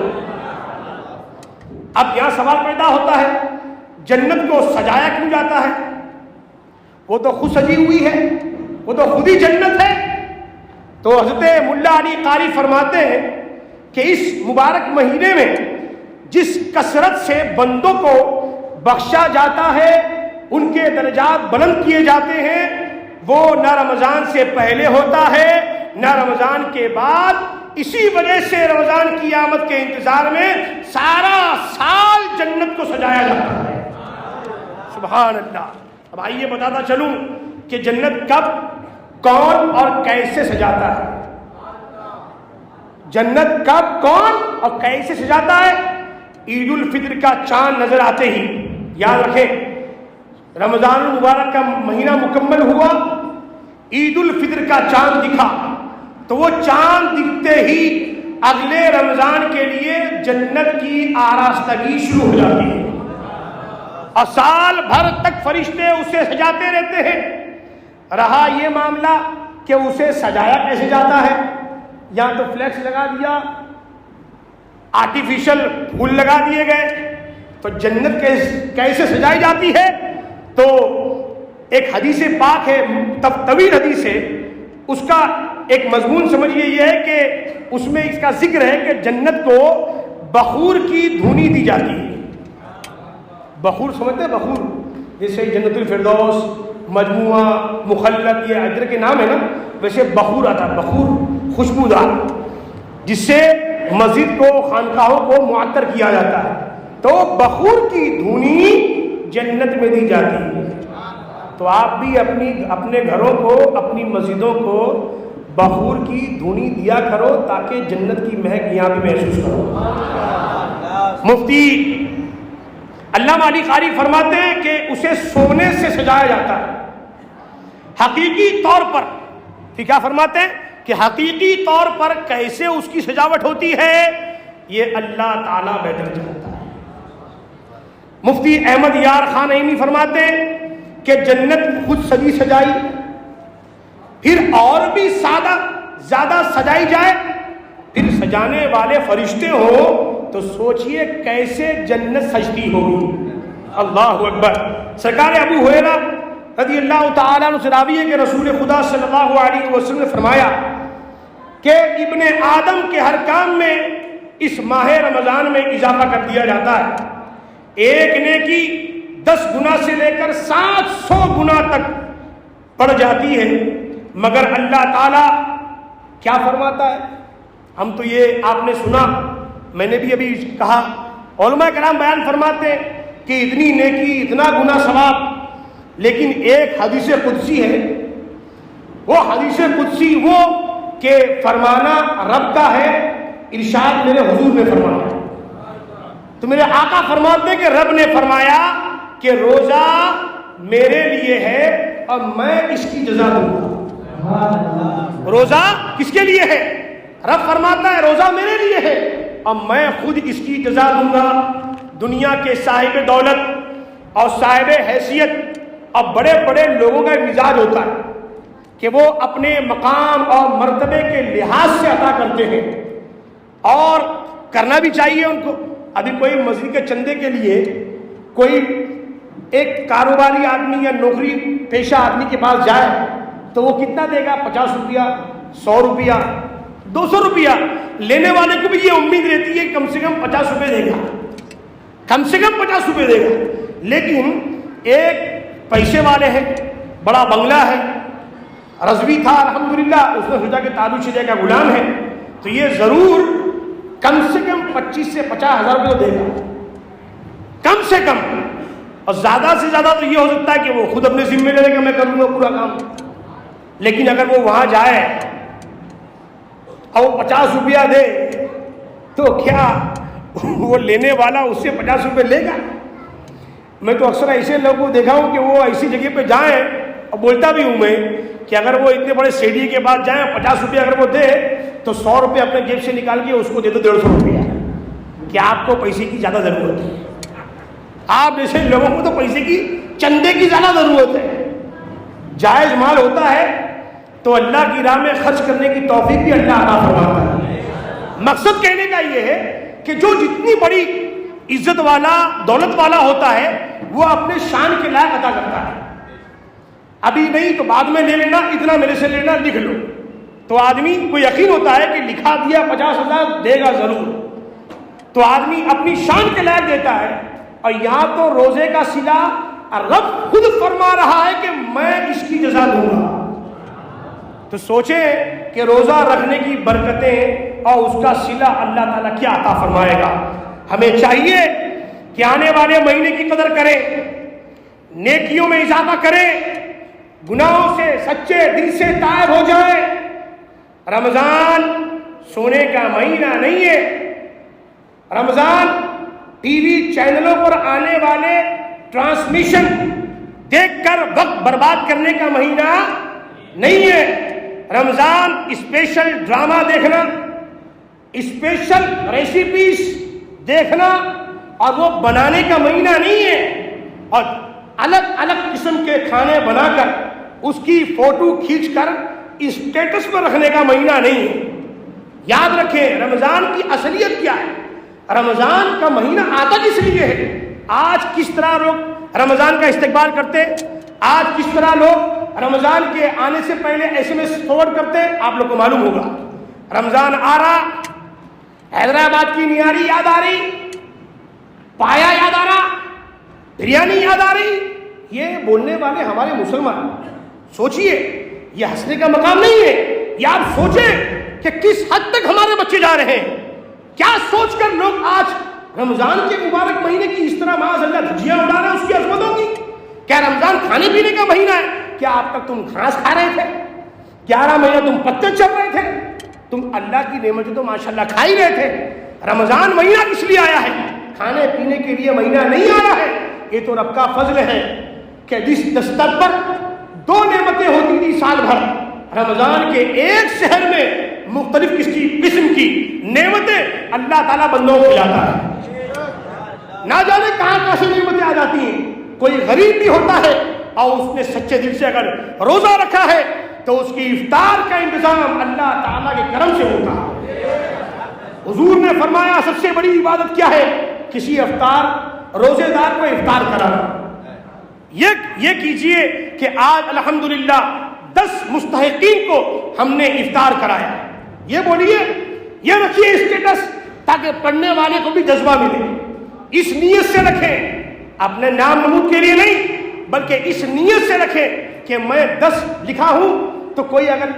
اب یہاں سوال پیدا ہوتا ہے جنت کو سجایا کیوں جاتا ہے؟ وہ تو خود سجی ہوئی ہے، وہ تو خود ہی جنت ہے۔ تو حضرت ملا علی قاری فرماتے ہیں کہ اس مبارک مہینے میں جس کثرت سے بندوں کو بخشا جاتا ہے، ان کے درجات بلند کیے جاتے ہیں، وہ نہ رمضان سے پہلے ہوتا ہے نہ رمضان کے بعد. اسی وجہ سے رمضان کی آمد کے انتظار میں سارا سال جنت کو سجایا جاتا ہے. سبحان اللہ. اب آئیے بتاتا چلوں کہ جنت کب، کون اور کیسے سجاتا ہے. جنت کب، کون اور کیسے سجاتا ہے؟ عید الفطر کا چاند نظر آتے ہی، یاد رکھیں رمضان المبارک کا مہینہ مکمل ہوا، عید الفطر کا چاند دکھا تو وہ چاند دکھتے ہی اگلے رمضان کے لیے جنت کی آراستگی شروع ہو جاتی ہے، اور سال بھر تک فرشتے اسے سجاتے رہتے ہیں. رہا یہ معاملہ کہ اسے سجایا کیسے جاتا ہے، یا تو فلیکس لگا دیا، آرٹیفیشل پھول لگا دیے گئے. تو جنت کیسے سجائی جاتی ہے؟ تو ایک حدیث پاک ہے، طویل حدیث ہے، اس کا ایک مضمون سمجھیے یہ ہے کہ اس میں اس کا ذکر ہے کہ جنت کو بخور کی دھونی دی جاتی ہے. بخور سمجھتے ہیں؟ بخور جیسے جنت الفردوس، مجموعہ، مخلد، یہ اجر کے نام ہے نا، ویسے بخور آتا ہے، بخور خوشبودار، جس سے مسجد کو، خانقاہوں کو معطر کیا جاتا ہے. تو بخور کی دھونی جنت میں دی جاتی ہے. تو آپ بھی اپنے گھروں کو، اپنی مسجدوں کو بخور کی دھونی دیا کرو تاکہ جنت کی مہک یہاں بھی محسوس کرو. مفتی علامہ علی قاری فرماتے ہیں کہ اسے سونے سے سجایا جاتا ہے حقیقی طور پر. کیا فرماتے ہیں کہ حقیقی طور پر کیسے اس کی سجاوٹ ہوتی ہے یہ اللہ تعالیٰ بہتر جانتا ہے. مفتی احمد یار خان نعیمی فرماتے ہیں کہ جنت خود سجی سجائی، پھر اور بھی زیادہ سجائی جائے، پھر سجانے والے فرشتے ہوں تو سوچئے کیسے جنت سجتی ہوگی. اللہ اکبر. سرکار ابو ہریرہ رضی اللہ تعالیٰ عنہ سے راوی ہے کہ رسول خدا صلی اللہ علیہ وسلم نے فرمایا کہ ابن آدم کے ہر کام میں اس ماہ رمضان میں اضافہ کر دیا جاتا ہے. ایک نیکی 10 گنا سے لے کر 700 گنا تک پڑ جاتی ہے، مگر اللہ تعالیٰ کیا فرماتا ہے؟ ہم تو یہ آپ نے سنا، میں نے بھی ابھی کہا، علماء کرام بیان فرماتے ہیں کہ اتنی نیکی، اتنا گنا ثواب، لیکن ایک حدیث قدسی ہے، وہ حدیث قدسی وہ کہ فرمانا رب کا ہے، ارشاد میرے حضور نے فرمایا. تو میرے آقا فرماتے ہیں کہ رب نے فرمایا کہ روزہ میرے لیے ہے اور میں اس کی جزا دوں گا. روزہ کس کے لیے ہے؟ رب فرماتا ہے روزہ میرے لیے ہے اور میں خود اس کی جزا دوں گا. دنیا کے صاحب دولت اور صاحب حیثیت اور بڑے بڑے لوگوں کا مزاج ہوتا ہے کہ وہ اپنے مقام اور مرتبے کے لحاظ سے عطا کرتے ہیں، اور کرنا بھی چاہیے ان کو. ابھی کوئی مسجد کے چندے کے لیے کوئی ایک کاروباری آدمی یا نوکری پیشہ آدمی کے پاس جائے تو وہ کتنا دے گا؟ 50 روپیہ، 100 روپیہ، 200 روپیہ. لینے والے کو بھی یہ امید رہتی ہے کم سے کم 50 روپے دے گا، کم سے کم 50 روپے دے گا. لیکن ایک پیسے والے ہیں، بڑا بنگلہ ہے، رضوی تھا الحمدللہ، اس نے سوچا کہ تالو شدہ کا غلام ہے تو یہ ضرور کم سے کم 25 سے 50 ہزار روپے دے گا، کم سے کم. اور زیادہ سے زیادہ تو یہ ہو سکتا ہے کہ وہ خود اپنے ذمہ لے لے کہ میں کروں گا پورا کام. لیکن اگر وہ وہاں جائے اور 50 روپیہ دے تو کیا وہ لینے والا اس سے 50 روپے لے گا؟ میں تو اکثر ایسے لوگوں کو دیکھا ہوں کہ وہ ایسی جگہ پہ جائیں، اور بولتا بھی ہوں میں کہ اگر وہ اتنے بڑے سیڑھی کے بعد جائیں، 50 روپے اگر وہ دے تو 100 روپے اپنے جیب سے نکال کے اس کو دے دو 150 روپیہ، کہ آپ کو پیسے کی زیادہ ضرورت ہے. آپ جیسے لوگوں کو تو پیسے کی، چندے کی زیادہ ضرورت ہے. جائز مال ہوتا ہے تو اللہ کی راہ میں خرچ کرنے کی توفیق بھی اللہ عطا فرماتا ہے. مقصد کہنے کا یہ ہے کہ جو جتنی بڑی عزت والا، دولت والا ہوتا ہے وہ اپنے شان کے لائق عطا کرتا ہے. ابھی نہیں تو بعد میں لے لینا، اتنا میرے سے لینا، لکھ لو. تو آدمی کو یقین ہوتا ہے کہ لکھا دیا 50,000 دے گا ضرور، تو آدمی اپنی شان کے لائق دیتا ہے. اور یہاں تو روزے کا صلہ رب خود فرما رہا ہے کہ میں اس کی جزا دوں گا. تو سوچیں کہ روزہ رکھنے کی برکتیں اور اس کا صلہ اللہ تعالیٰ کیا عطا فرمائے گا. ہمیں چاہیے کہ آنے والے مہینے کی قدر کریں, نیکیوں میں اضافہ کریں, گناہوں سے سچے دل سے تائب ہو جائیں. رمضان سونے کا مہینہ نہیں ہے. رمضان ٹی وی چینلوں پر آنے والے ٹرانسمیشن دیکھ کر وقت برباد کرنے کا مہینہ نہیں ہے. رمضان اسپیشل ڈرامہ دیکھنا, اسپیشل ریسیپیز دیکھنا اور وہ بنانے کا مہینہ نہیں ہے, اور الگ الگ قسم کے کھانے بنا کر اس کی فوٹو کھینچ کر اسٹیٹس پر رکھنے کا مہینہ نہیں ہے. یاد رکھیں رمضان کی اصلیت کیا ہے. رمضان کا مہینہ آتا کس لیے ہے. آج کس طرح لوگ رمضان کا استقبال کرتے, آج کس طرح لوگ رمضان کے آنے سے پہلے SMS فارورڈ کرتے, آپ لوگ کو معلوم ہوگا. رمضان آ رہا, حیدرآباد کی نہاری یاد آ رہی, پایا یاد آ رہا, بریانی یاد آ رہی. یہ بولنے والے ہمارے مسلمان. سوچئے یہ ہنسنے کا مقام نہیں ہے. یہ آپ سوچیں کہ کس حد تک ہمارے بچے جا رہے ہیں. کیا سوچ کر لوگ آج رمضان کے مبارک مہینے کی اس طرح معاذ اللہ دھجیاں اڑا رہے ہیں اس کی عظمتوں کی. کیا رمضان کھانے پینے کا مہینہ ہے؟ کیا اب تک تم گھاس کھا رہے تھے؟ 11 مہینہ تم پتے چل رہے تھے؟ تم اللہ کی نعمتیں تو ماشاءاللہ کھا ہی رہے تھے. رمضان مہینہ کس لیے آیا ہے؟ کھانے پینے کے لیے مہینہ نہیں آیا ہے. یہ تو رب کا فضل ہے کہ جس دستر پر 2 نعمتیں ہوتی تھی سال بھر, رمضان کے ایک شہر میں مختلف قسم کی نعمتیں اللہ تعالیٰ بندوں کو کھلاتا ہے. نہ جانے کہاں سے نعمتیں آ جاتی ہیں. کوئی غریب بھی ہوتا ہے اور اس نے سچے دل سے اگر روزہ رکھا ہے تو اس کی افطار کا انتظام اللہ تعالیٰ کے کرم سے ہوتا ہے. حضور نے فرمایا سب سے بڑی عبادت کیا ہے؟ کسی روزے دار کو افطار کرانا. یہ کیجئے کہ آج الحمدللہ 10 مستحقین کو ہم نے افطار کرایا. یہ بولیے, یہ رکھیے اسٹیٹس تاکہ پڑھنے والے کو بھی جذبہ ملے. اس نیت سے رکھیں, اپنے نام نمود کے لیے نہیں بلکہ اس نیت سے رکھیں کہ میں 10 لکھا ہوں تو کوئی اگر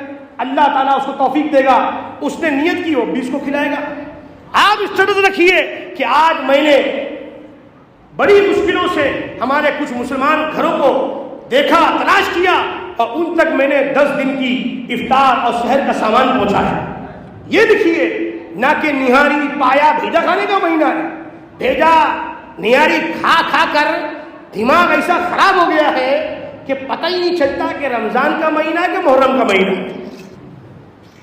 اللہ تعالیٰ اس کو توفیق دے گا, اس نے نیت کی وہ 20 کو کھلائے گا. آپ اسٹیٹس رکھیے کہ آج میں نے بڑی مشکلوں سے ہمارے کچھ مسلمان گھروں کو دیکھا, تلاش کیا اور ان تک میں نے 10 دن کی افطار اور سحر کا سامان پہنچایا. یہ دیکھیے, نہ کہ نہاری پایا بھیجا کھانے کا مہینہ ہے. بھیجا نہاری کھا کھا کر دماغ ایسا خراب ہو گیا ہے کہ پتہ ہی نہیں چلتا کہ رمضان کا مہینہ ہے کہ محرم کا مہینہ ہے.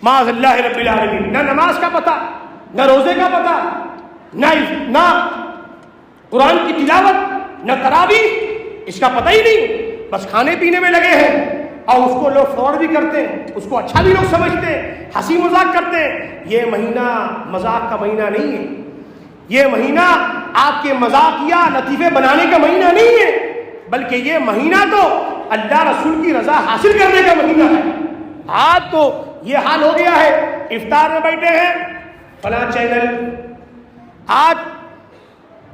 معاذ اللہ رب العالمین. نہ نماز کا پتہ, نہ روزے کا پتہ, نہ قرآن کی تلاوت, نہ تراویح, اس کا پتہ ہی نہیں. بس کھانے پینے میں لگے ہیں اور اس کو لوگ فراڈ بھی کرتے ہیں, اس کو اچھا بھی لوگ سمجھتے ہیں, ہنسی مذاق کرتے ہیں. یہ مہینہ مذاق کا مہینہ نہیں ہے. یہ مہینہ آپ کے مذاقیہ لطیفے بنانے کا مہینہ نہیں ہے, بلکہ یہ مہینہ تو اللہ رسول کی رضا حاصل کرنے کا مہینہ ہے. آج تو یہ حال ہو گیا ہے, افطار میں بیٹھے ہیں فلاں چینل, آج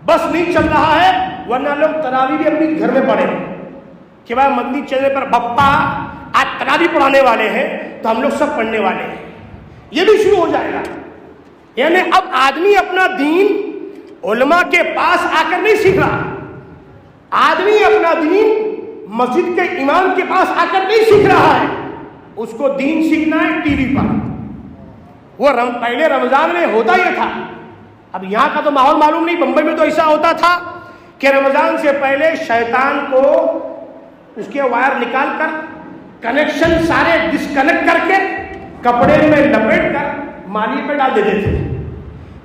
بس نہیں چل رہا ہے, ورنہ لوگ تراویح بھی اپنی گھر میں پڑھیں کہ بھائی مدنی چینل پر بپا آج تراویح پڑھانے والے ہیں تو ہم لوگ سب پڑھنے والے ہیں. یہ بھی شروع ہو جائے گا. یعنی اب آدمی اپنا دین علماء کے پاس آ کر نہیں سیکھ رہا, آدمی اپنا دین مسجد کے امام کے پاس آ کر نہیں سیکھ رہا ہے. اس کو دین سیکھنا ہے ٹی وی پر. وہ پہلے رمضان میں ہوتا یہ تھا, اب یہاں کا تو ماحول معلوم نہیں, بمبئی میں تو ایسا ہوتا تھا کہ رمضان سے پہلے شیطان کو اس کے وائر نکال کر کنیکشن سارے ڈسکنیکٹ کر کے کپڑے میں لپیٹ کر مالی پہ ڈال دیتے تھے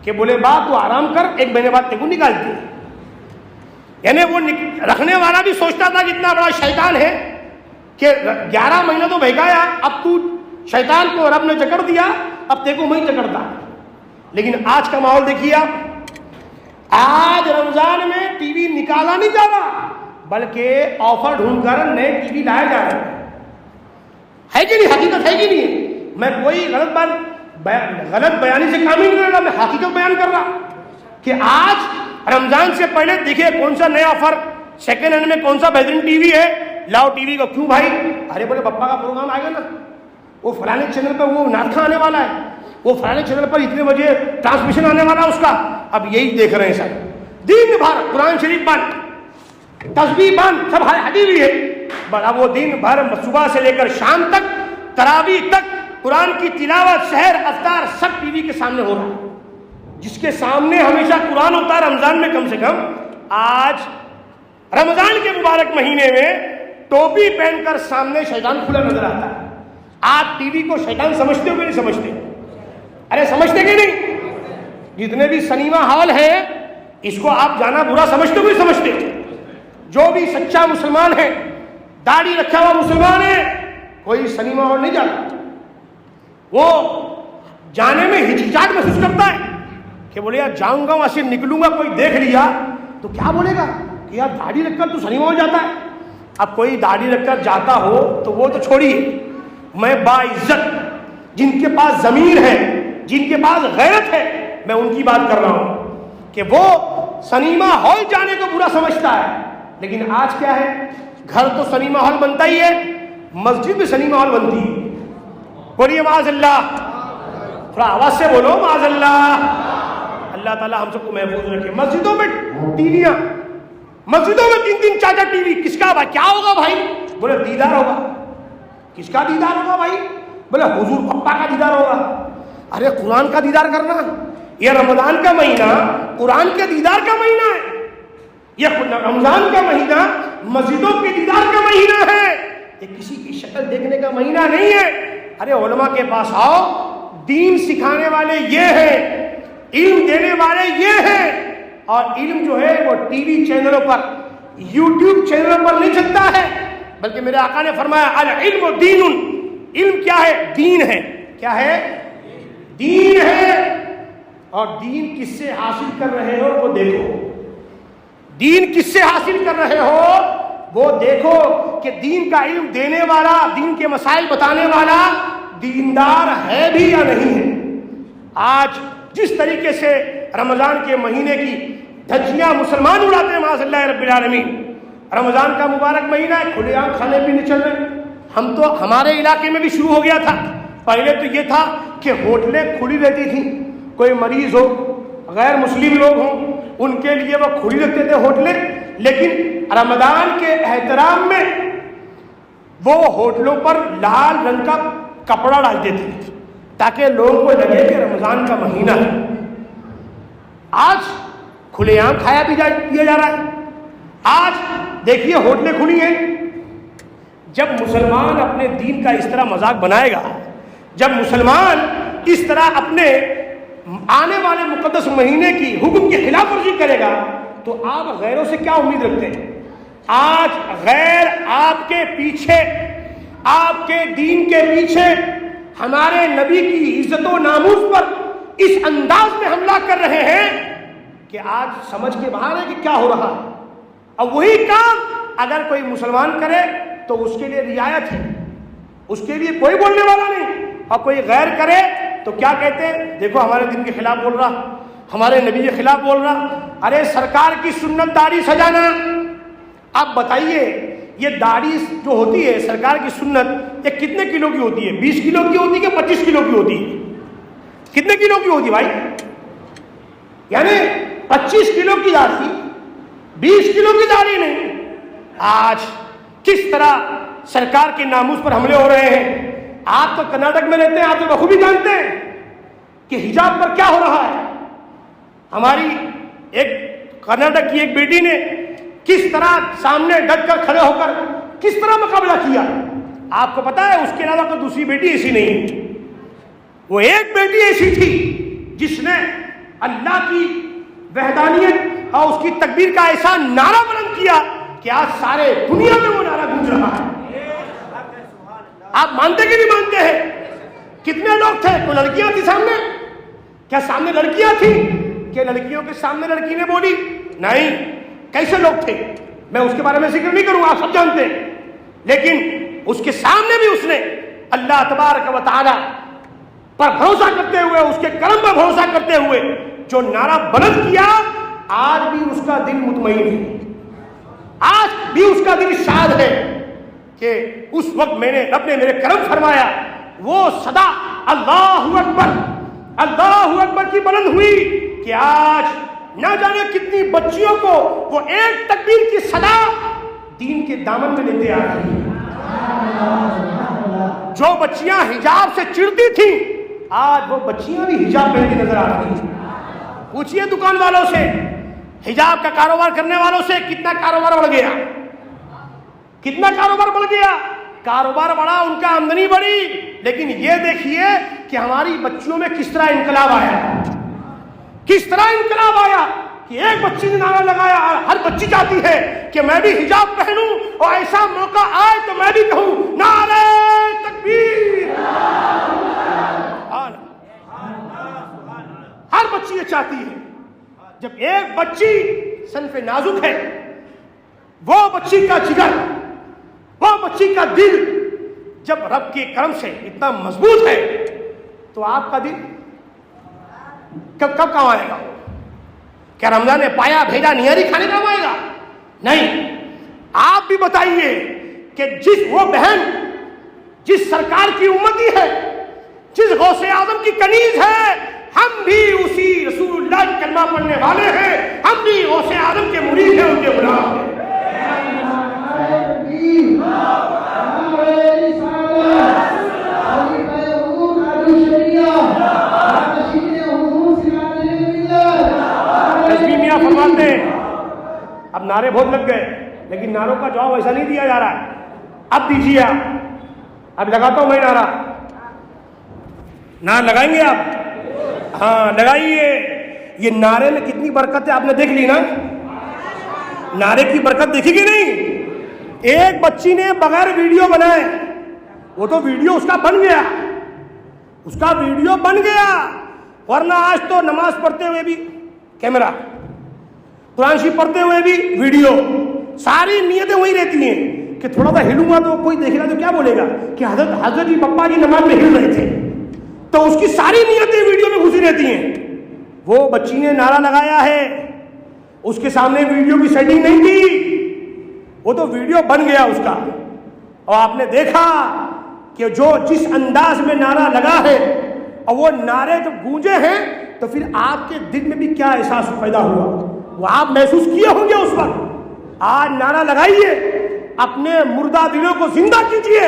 کہ بولے بات تو آرام کر, 1 مہینے بعد تیکو نکالتے. یعنی وہ رکھنے والا بھی سوچتا تھا کہ اتنا بڑا شیطان ہے کہ 11 مہینہ تو بہکایا, اب تو شیطان کو رب نے جکڑ دیا, اب تیکو میں جکڑتا. لیکن آج کا ماحول دیکھیے آپ, آج رمضان میں ٹی وی نکالا نہیں جا رہا بلکہ آفر ڈھونڈ کر نئے ٹی وی لائے جا رہے ہیں. ہے کہ نہیں؟ حقیقت ہے کہ نہیں؟ میں کوئی غلط بیانی سے کام نہیں کر رہا, میں حقیقت بیان کر رہا کہ آج رمضان سے پہلے دیکھیے کون سا نیا آفر سیکنڈ ہینڈ میں کون سا بہترین ٹی وی ہے، لاؤ ٹی وی کو. کیوں بھائی؟ ارے بولے پپا کا پروگرام آئے گا نا، وہ فلانے چینل پہ وہ نعت خواں آنے والا ہے، وہ فلانے چینل پر اتنے بجے ٹرانسمیشن آنے والا اس کا. اب یہی دیکھ رہے ہیں سر، دن بھر قرآن شریف بند، تسبیح بند، سب حدیث بھی ہے. اب وہ دن بھر صبح سے لے کر شام تک، تراویح تک قرآن کی تلاوت، سحر، افطار سب ٹی وی کے سامنے ہو رہا ہے. جس کے سامنے ہمیشہ قرآن ہوتا ہے رمضان میں کم سے کم، آج رمضان کے مبارک مہینے میں ٹوپی پہن کر سامنے شیطان کھلا نظر آتا ہے. آپ ٹی وی کو شیطان سمجھتے ہو کہ نہیں سمجھتے؟ ارے سمجھتے کہ نہیں؟ جتنے بھی سنیما ہال ہیں اس کو آپ جانا برا سمجھتے ہو کہ نہیں سمجھتے؟ جو بھی سچا مسلمان ہے، داڑھی رکھا ہوا مسلمان ہے، کوئی سنیما ہال نہیں جاتا. وہ جانے میں ہچکچاہٹ محسوس کرتا ہے کہ بولے یار جاؤں گا وہاں سے نکلوں گا، کوئی دیکھ لیا تو کیا بولے گا کہ یار داڑھی رکھ کر تو سنیما ہال جاتا ہے. اب کوئی داڑھی رکھ کر جاتا ہو تو وہ تو چھوڑیے، میں باعزت جن کے پاس ضمیر ہے، جن کے پاس غیرت ہے، میں ان کی بات کر رہا ہوں کہ وہ سنیما ہال جانے کو برا سمجھتا ہے. لیکن آج کیا ہے، گھر تو سنیما ہال بنتا ہی ہے، مسجد میں سنیما ہال بنتی ہے. بولیے معاذ اللہ، تھوڑا آواز سے بولو معاذ اللہ. اللہ تعالیٰ ہم سب کو محفوظ رکھے. مسجدوں میں ٹی ویاں، مسجدوں میں 3 4 ٹی وی. کس کا بھائی کیا ہوگا بھائی؟ بولے دیدار ہوگا. کس کا دیدار ہوگا بھائی؟ بولے حضور پپا کا دیدار ہوگا. ارے قرآن کا دیدار کرنا، یہ رمضان کا مہینہ قرآن کے دیدار کا مہینہ ہے. یہ رمضان کا مہینہ مسجدوں کے دیدار کا مہینہ ہے، یہ کسی کی شکل دیکھنے کا مہینہ نہیں ہے. ارے علماء کے پاس آؤ، دین سکھانے والے یہ ہیں، علم دینے والے یہ ہیں. اور علم جو ہے وہ ٹی وی چینلوں پر، یوٹیوب چینلوں پر نہیں چلتا ہے، بلکہ میرے آقا نے فرمایا العلم دین. علم کیا ہے؟ دین ہے. کیا ہے؟ دین ہے. اور دین کس سے حاصل کر رہے ہو وہ دیکھو. دین کس سے حاصل کر رہے ہو وہ دیکھو کہ دین کا علم دینے والا، دین کے مسائل بتانے والا دیندار ہے بھی یا نہیں ہے. آج جس طریقے سے رمضان کے مہینے کی دھجیاں مسلمان اڑاتے ہیں معاذ اللہ رب العالمین. رمضان کا مبارک مہینہ ہے، کھلے عام کھانے پینے چل رہے ہیں. ہم تو ہمارے علاقے میں بھی شروع ہو گیا تھا. پہلے تو یہ تھا کہ ہوٹلیں کھلی رہتی تھیں، کوئی مریض ہو، غیر مسلم لوگ ہوں، ان کے لیے وہ کھلی رکھتے تھے ہوٹلیں. لیکن رمضان کے احترام میں وہ ہوٹلوں پر لال رنگ کا کپڑا ڈالتے تھے تاکہ لوگوں کو لگے کہ رمضان کا مہینہ ہے. آج کھلے عام کھایا پیا جا رہا ہے. آج دیکھیے ہوٹلیں کھلی ہیں. جب مسلمان اپنے دین کا اس طرح مذاق بنائے گا، جب مسلمان اس طرح اپنے آنے والے مقدس مہینے کی حکم کی خلاف ورزی کرے گا تو آپ غیروں سے کیا امید رکھتے ہیں؟ آج غیر آپ کے پیچھے، آپ کے دین کے پیچھے، ہمارے نبی کی عزت و ناموس پر اس انداز میں حملہ کر رہے ہیں کہ آج سمجھ کے باہر ہے کہ کیا ہو رہا ہے. اب وہی کام اگر کوئی مسلمان کرے تو اس کے لیے رعایت ہے، اس کے لیے کوئی بولنے والا نہیں. اور کوئی غیر کرے تو کیا کہتے ہیں؟ دیکھو ہمارے دین کے خلاف بول رہا، ہمارے نبی کے خلاف بول رہا. ارے سرکار کی سنت داڑھی سجانا. آپ بتائیے یہ داڑھی جو ہوتی ہے سرکار کی سنت، یہ کتنے کلو کی ہوتی ہے؟ 20 کلو کی ہوتی ہے کہ 25 کلو کی ہوتی ہے؟ کتنے کلو کی ہوتی ہے بھائی؟ یعنی 25 کلو کی داڑھی، 20 کلو کی داڑھی نہیں. آج کس طرح سرکار کے ناموس پر حملے ہو رہے ہیں. آپ تو کرناٹک میں رہتے ہیں، آپ تو بخوبی جانتے ہیں کہ حجاب پر کیا ہو رہا ہے. ہماری ایک کرناٹک کی ایک بیٹی نے کس طرح سامنے ڈٹ کر کھڑے ہو کر کس طرح مقابلہ کیا. آپ کو پتا ہے اس کے علاوہ کوئی دوسری بیٹی ایسی نہیں. وہ ایک بیٹی ایسی تھی جس نے اللہ کی وحدانیت اور اس کی تکبیر کا ایسا نعرہ بلند کیا کہ آج سارے دنیا میں وہ نعرہ گونج رہا ہے. آپ مانتے کہ نہیں مانتے ہیں؟ کتنے لوگ تھے؟ کوئی لڑکیاں تھی سامنے؟ کیا سامنے لڑکیاں تھیں کہ لڑکیوں کے سامنے لڑکی نے بولی؟ نہیں. کیسے لوگ تھے میں اس کے بارے میں ذکر نہیں کروں، آپ سب جانتے ہیں. لیکن اس کے سامنے بھی اس نے اللہ تبارک و تعالی پر بھروسہ کرتے ہوئے، اس کے کرم پر بھروسہ کرتے ہوئے جو نعرہ بلند کیا، آج بھی اس کا دل مطمئن ہے، آج بھی اس کا دل شاد ہے کہ اس وقت رب نے میرے کرم فرمایا، وہ صدا اللہ اکبر کی بلند ہوئی کہ آج نہ جانے کتنی بچیوں کو وہ ایک تکبیر کی صدا دین کے دامن میں لیتے آ رہی ہیں۔ جو بچیاں حجاب سے چڑتی تھیں آج وہ بچیاں بھی حجاب پہنتی نظر آ رہی ہیں۔ پوچھئے دکان والوں سے، حجاب کا کاروبار کرنے والوں سے، کتنا کاروبار بڑھ گیا، کتنا کاروبار بڑھ گیا؟ کاروبار بڑھا، ان کا آمدنی بڑھی، لیکن یہ دیکھیے کہ ہماری بچیوں میں کس طرح انقلاب آیا، کس طرح انقلاب آیا کہ ایک بچی نے نعرہ لگایا، ہر بچی چاہتی ہے کہ میں بھی حجاب پہنوں اور ایسا موقع آئے تو میں بھی کہوں نعرہ تکبیر۔ ہر بچی یہ چاہتی ہے۔ جب ایک بچی صنف نازک ہے، وہ بچی کا جگر، وہ بچی کا دل جب رب کے کرم سے اتنا مضبوط ہے تو آپ کا دل کب کام آئے گا؟ کیا رمضان نے پایا بھیجا نہاری کھانے کام آئے گا؟ نہیں۔ آپ بھی بتائیے کہ وہ بہن جس سرکار کی امتی ہے، جس غوث اعظم کی کنیز ہے، ہم بھی اسی رسول اللہ کی کلمہ پڑھنے والے ہیں، ہم بھی غوث اعظم کے مرید ہیں، ان کے غلام ہیں۔ میاں فرماتے ہیں اب نعرے بہت لگ گئے، لیکن نعروں کا جواب ایسا نہیں دیا جا رہا ہے، اب دیجیے آپ، اب لگاتا ہوں میں نعرہ لگائیں گے آپ؟ ہاں لگائیے۔ یہ نعرے میں کتنی برکت ہے آپ نے دیکھ لی نا، نعرے کی برکت دیکھی کہ نہیں؟ ایک بچی نے بغیر ویڈیو بنائے، وہ تو ویڈیو اس کا بن گیا، اس کا ویڈیو بن گیا، ورنہ آج تو نماز پڑھتے ہوئے بھی کیمرہ، قرآن شریف پڑھتے ہوئے بھی ویڈیو، ساری نیتیں وہی رہتی ہیں کہ تھوڑا سا ہلوں گا تو کوئی دیکھے گا تو کیا بولے گا کہ حضرت جی پپا جی نماز میں ہل رہے تھے، تو اس کی ساری نیتیں ویڈیو میں گھسی رہتی ہیں۔ وہ بچی نے نعرہ لگایا ہے، اس کے سامنے ویڈیو کی سیٹنگ نہیں تھی، وہ تو ویڈیو بن گیا اس کا، اور آپ نے دیکھا کہ جس انداز میں نعرہ لگا ہے، اور وہ نعرے جب گونجے ہیں تو پھر آپ کے دل میں بھی کیا احساس پیدا ہوا، وہ آپ محسوس کیے ہوں گے اس وقت۔ آج نعرہ لگائیے، اپنے مردہ دلوں کو زندہ کیجیے،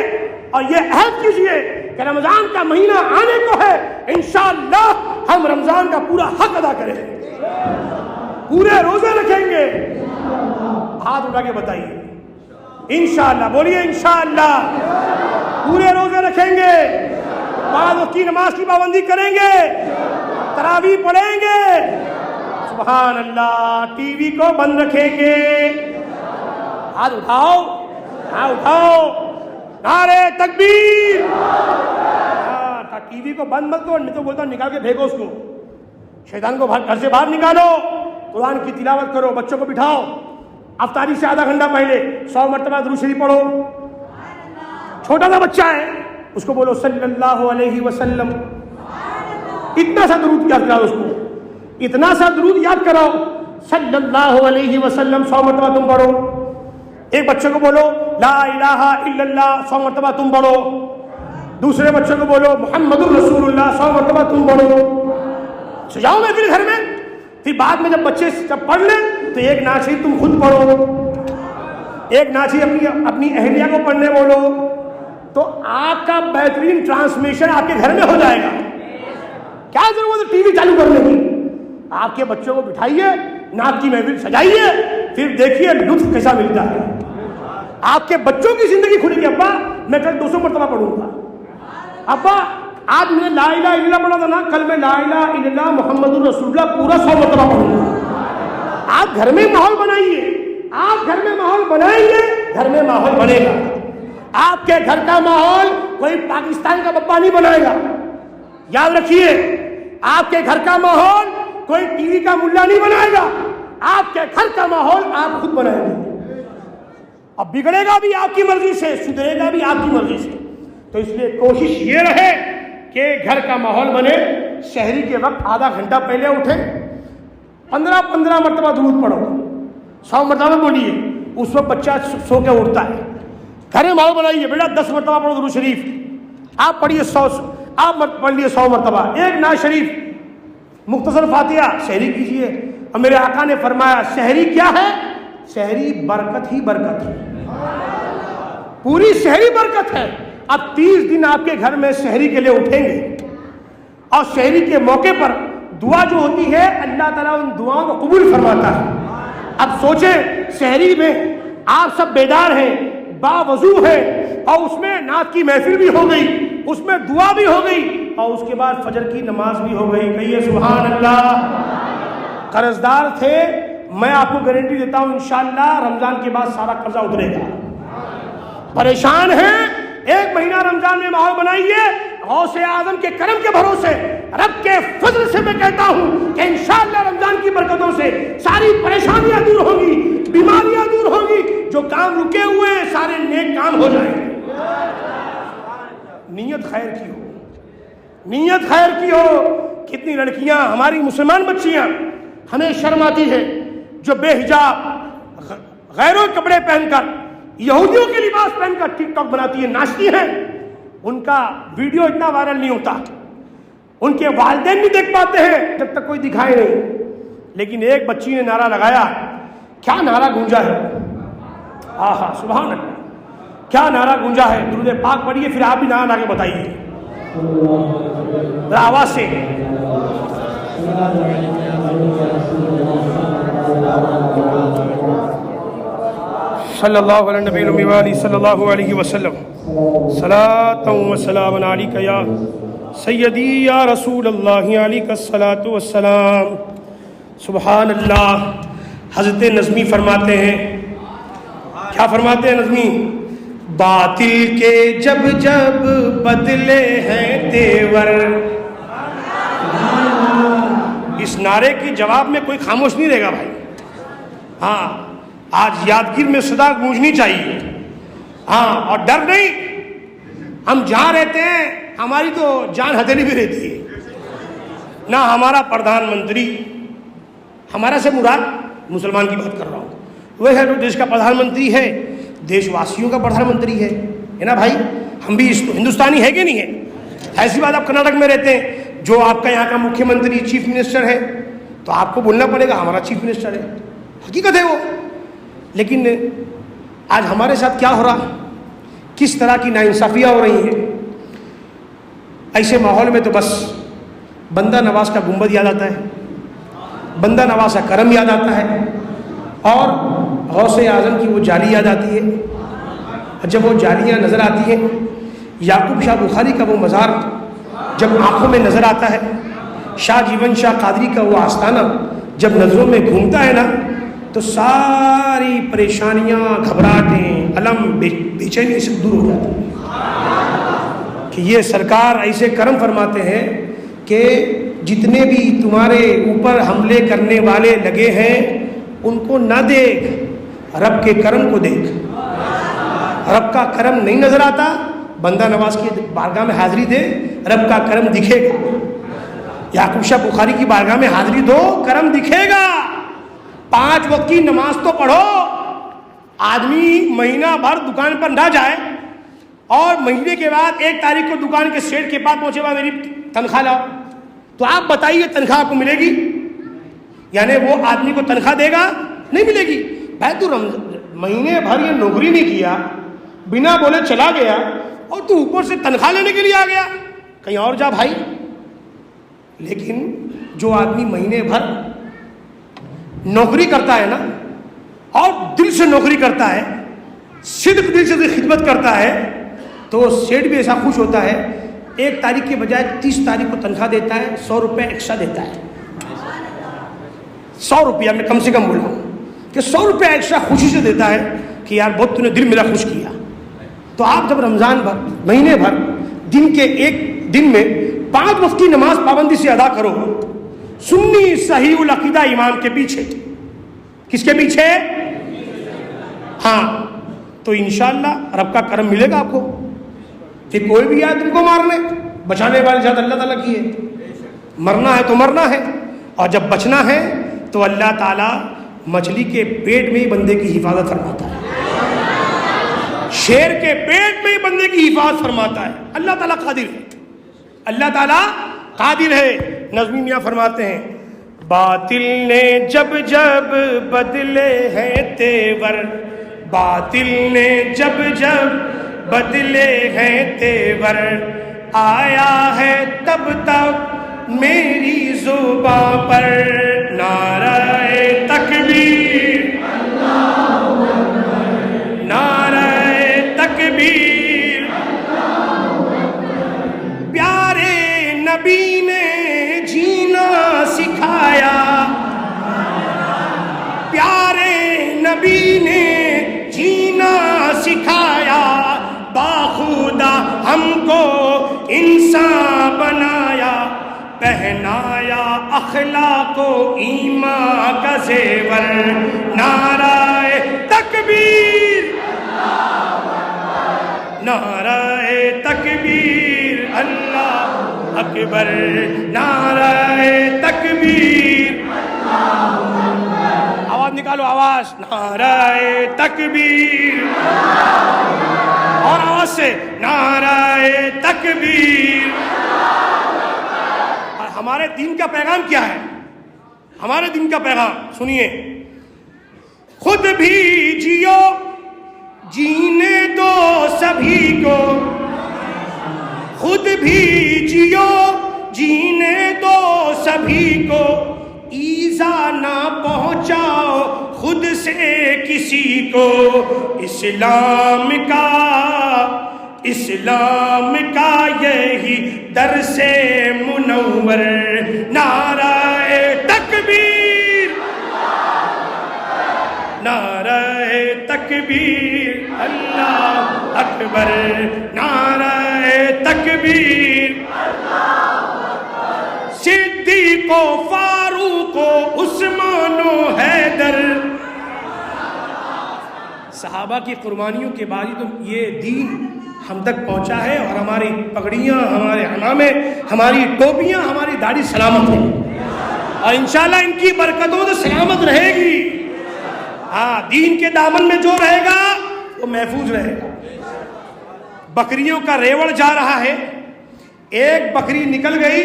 اور یہ عہد کیجیے کہ رمضان کا مہینہ آنے کو ہے، انشاءاللہ ہم رمضان کا پورا حق ادا کریں گے، پورے روزے رکھیں گے۔ ہاتھ اٹھا کے بتائیے انشاءاللہ، بولیے انشاءاللہ پورے روزے رکھیں گے، بعد وقت کی نماز کی پابندی کریں گے، تراویح پڑھیں گے، سبحان اللہ، ٹی وی کو بند رکھیں گے۔ ہاتھ اٹھاؤ، ہاں اٹھاؤ، نعرے تکبیر۔ ٹی وی کو بند مت کرو، میں تو بولتا ہوں نکال کے پھینکو اس کو، شیطان کو گھر سے باہر نکالو، قرآن کی تلاوت کرو، بچوں کو بٹھاؤ، افطاری سے آدھا گھنٹہ پہلے 100 مرتبہ درود شریف پڑھو۔ چھوٹا سا بچہ ہے، اس کو بولو صلی اللہ علیہ وسلم، اتنا سا درود یاد کراؤ، اس کو اتنا سا درود یاد کراؤ، صلی اللہ علیہ وسلم 100 مرتبہ تم پڑھو۔ ایک بچے کو بولو لا الہ الا اللہ 100 مرتبہ تم پڑھو، دوسرے بچے کو بولو محمد الرسول اللہ 100 مرتبہ تم پڑھو۔ سجاؤ میں پھر گھر میں، پھر بعد میں جب بچے جب پڑھ لیں تو ایک نعت شریف تم خود پڑھو، ایک نعت شریف اپنی اہلیہ کو پڑھنے بولو، تو آپ کا بہترین ٹرانسمیشن آپ کے گھر میں ہو جائے گا۔ کیا ضرورت ہے ٹی وی چالو کرنے کی؟ آپ کے بچوں کو بٹھائیے، نعت کی محفل سجائیے، پھر دیکھیے لطف کیسا ملتا ہے۔ آپ کے بچوں کی زندگی کھلے گی، ابا میں کل 200 مرتبہ پڑھوں گا، ابا آج میں نے لا الہ الا اللہ پڑھا تھا نا، کل میں لا الہ الا اللہ محمد الرسول اللہ پورا 100 مرتبہ پڑھوں گا۔ آپ گھر میں ماحول بنائیے، آپ گھر میں ماحول بنائیں گے، گھر میں ماحول بنے گا۔ آپ کے گھر کا ماحول کوئی پاکستان کا بپا نہیں بنائے گا، یاد رکھیے، آپ کے گھر کا ماحول کوئی ٹی وی کا ملا نہیں بنائے گا، آپ کے گھر کا ماحول آپ خود بنائیں گے۔ اب بگڑے گا بھی آپ کی مرضی سے، سدھرے گا بھی آپ کی مرضی سے، تو اس لیے کوشش یہ رہے کہ گھر کا ماحول بنے۔ شہری کے وقت آدھا گھنٹہ پہلے اٹھیں، 15 مرتبہ درود پڑھو، 100 مرتبہ بولیے، اس وقت بچہ سو کے اٹھتا ہے. گھر میں ماحول بنائیے، بیٹا 10 مرتبہ پڑھو درود شریف، آپ پڑھیے 100، آپ پڑھ لیے 100 مرتبہ، ایک نعت شریف، مختصر فاتحہ، سحری کیجیے. اور میرے آقا نے فرمایا سحری کیا ہے؟ سحری برکت ہی برکت ہے، پوری سحری برکت ہے. اب 30 دن آپ کے گھر میں سحری کے لیے اٹھیں گے، اور سحری کے موقع پر دعا جو ہوتی ہے اللہ تعالیٰ ان دعاؤں کو قبول فرماتا ہے. اب سوچیں سحری میں آپ سب بیدار ہیں، باوضو ہیں، اور اس میں نعت کی محفل بھی ہو گئی، اس میں دعا بھی ہو گئی، اور اس کے بعد فجر کی نماز بھی ہو گئی. کہیے سبحان اللہ. قرض دار تھے، میں آپ کو گارنٹی دیتا ہوں انشاءاللہ رمضان کے بعد سارا قرضہ اترے گا. پریشان ہیں، 1 مہینہ رمضان میں ماحول بنائیے، غوث اعظم کے کرم کے بھروسے، رب کے فضل سے میں کہتا ہوں کہ انشاءاللہ رمضان کی برکتوں سے ساری پریشانیاں دور ہوں گی، بیماریاں دور ہوں گی، جو کام رکے ہوئے ہیں سارے نیک کام ہو جائیں گے. نیت خیر کی ہو، نیت خیر کی ہو. کتنی لڑکیاں ہماری مسلمان بچیاں، ہمیں شرم آتی ہے، جو بے حجاب غیروں کے کپڑے پہن کر، یہودیوں کے لباس پہن کر ٹک ٹاک بناتی ہیں، ناچتی ہیں. ان کا ویڈیو اتنا وائرل نہیں ہوتا، ان کے والدین بھی دیکھ پاتے ہیں جب تک کوئی دکھائے نہیں. لیکن ایک بچی نے نعرہ لگایا، کیا نعرہ گونجا ہے، آہا سبحان اللہ، کیا نعرہ گونجا ہے. درود پاک پڑھیے، پھر آپ بھی نعرہ لا کے بتائیے ذرا آواز سے. صلی اللہ علیہ نبی الامی وآلہ صلی اللہ علیہ وسلم. صلاۃ و سلام علیک یا سیدی یا رسول اللہ، علیک الصلاۃ والسلام. سبحان اللہ. حضرت نظمی فرماتے ہیں، کیا فرماتے ہیں نظمی؟ باطل کے جب جب بدلے ہیں تیور. اس نعرے کے جواب میں کوئی خاموش نہیں رہے گا بھائی. ہاں آج یادگیر میں صدا گونجنی چاہیے. ہاں اور ڈر نہیں، ہم جہاں رہتے ہیں ہماری تو جان ہتھیلی بھی رہتی ہے. نہ ہمارا پردھان منتری، ہمارا سے مراد مسلمان کی بات کر رہا ہوں، وہ ہے جو دیش کا پردھان منتری ہے، دیش واسیوں کا پردھان منتری ہے نا بھائی. ہم بھی ہندوستانی ہے کہ نہیں ہے؟ ایسی بات آپ کرناٹک میں رہتے ہیں، جو آپ کا یہاں کا مکھیہ منتری چیف منسٹر ہے تو آپ کو بولنا پڑے گا ہمارا چیف منسٹر ہے، حقیقت ہے وہ. لیکن آج ہمارے ساتھ کیا ہو رہا، کس طرح کی ناانصافیاں ہو رہی ہیں. ایسے ماحول میں تو بس بندہ نواز کا گنبد یاد آتا ہے، بندہ نواز کا کرم یاد آتا ہے، اور غوث اعظم کی وہ جالی یاد آتی ہے. جب وہ جالیاں نظر آتی ہیں، یعقوب شاہ بخاری کا وہ مزار جب آنکھوں میں نظر آتا ہے، شاہ جیون شاہ قادری کا وہ آستانہ جب نظروں میں گھومتا ہے نا، تو ساری پریشانیاں، گھبراہٹیں، الم، بے چینی سب دور ہو جاتی ہیں. کہ یہ سرکار ایسے کرم فرماتے ہیں کہ جتنے بھی تمہارے اوپر حملے کرنے والے لگے ہیں ان کو نہ دیکھ، رب کے کرم کو دیکھ. رب کا کرم نہیں نظر آتا، بندہ نواز کی بارگاہ میں حاضری دے، رب کا کرم دکھے گا. یعقوب شاہ بخاری کی بارگاہ میں حاضری دو، کرم دکھے گا. 5 وقت کی نماز تو پڑھو. آدمی مہینہ بھر دکان پر نہ جائے اور مہینے کے بعد 1 تاریخ کو دکان کے سیٹ کے پاس پہنچے گا میری تنخواہ لاؤ، تو آپ بتائیے تنخواہ آپ کو ملے گی؟ یعنی وہ آدمی کو تنخواہ دے گا؟ نہیں ملے گی. بھائی تو مہینے بھر یہ نوکری نہیں کیا، بنا بولے چلا گیا، اور تو اوپر سے تنخواہ لینے کے لیے آ گیا، کہیں اور جا بھائی. لیکن جو آدمی مہینے بھر نوکری کرتا ہے نا، اور دل سے نوکری کرتا ہے، صدق دل سے خدمت کرتا ہے، تو سیٹ بھی ایسا خوش ہوتا ہے، 1 تاریخ کے بجائے 30 تاریخ کو تنخواہ دیتا ہے، 100 روپے ایکسٹرا دیتا ہے. 100 روپیہ میں کم سے کم بولا ہوں کہ 100 روپے ایکسٹرا خوشی سے دیتا ہے کہ یار بہت تو نے دل میرا خوش کیا. تو آپ جب رمضان بھر، مہینے بھر، دن کے 1 دن میں 5 وقت کی نماز پابندی سے ادا کرو، سنی صحیح العقیدہ امام کے پیچھے. کس کے پیچھے؟ ہاں، تو انشاءاللہ رب کا کرم ملے گا آپ کو. کہ کوئی بھی آئے تم کو مارنے، بچانے والے ذات اللہ تعالیٰ کی ہے. مرنا ہے تو مرنا ہے، اور جب بچنا ہے تو اللہ تعالیٰ مچھلی کے پیٹ میں ہی بندے کی حفاظت فرماتا ہے، شیر کے پیٹ میں ہی بندے کی حفاظت فرماتا ہے۔ اللہ تعالیٰ قادر ہے، اللہ تعالیٰ قادر ہے۔ نظمی میاں فرماتے ہیں باطل نے جب جب بدلے ہیں تیور، باطل نے جب جب بدلے ہیں تیور، آیا ہے تب تک میری زباں پر نعرہ تکبیر، نعرہ تکبیر۔ پیارے نبی نے جینا سکھایا، پیارے نبی نے جینا سکھایا، باخدا ہم کو انسان بنایا، پہنایا اخلاق و ایمان کا زیور، نعرہ تکبیر، نعرہ تکبیر، اللہ اکبر، نعرہ تکبیر، آواز نکالو، آواز، نعرہ تکبیر، اور آواز سے نعرہ تکبیر۔ اور ہمارے دین کا پیغام کیا ہے؟ ہمارے دین کا پیغام سنیے، خود بھی جیو جینے دو سبھی کو، خود بھی جیو جینے دو سبھی کو، ایذا نہ پہنچاؤ خود سے کسی کو، اسلام کا یہی درس منور، نعرہ تکبیر، نعرہ تکبیر، اللہ اکبر، نعرہ تکبیر۔ صدیق و فاروق و عثمان و حیدر، صحابہ کی قربانیوں کے بعد ہی تو یہ دین ہم تک پہنچا ہے، اور ہماری پگڑیاں، ہمارے عمامے، ہماری ٹوپیاں، ہماری داڑھی سلامت ہے، اور انشاءاللہ ان کی برکتوں سے سلامت رہے گی۔ ہاں، دین کے دامن میں جو رہے گا وہ محفوظ رہے گا۔ بکریوں کا ریوڑ جا رہا ہے، ایک بکری نکل گئی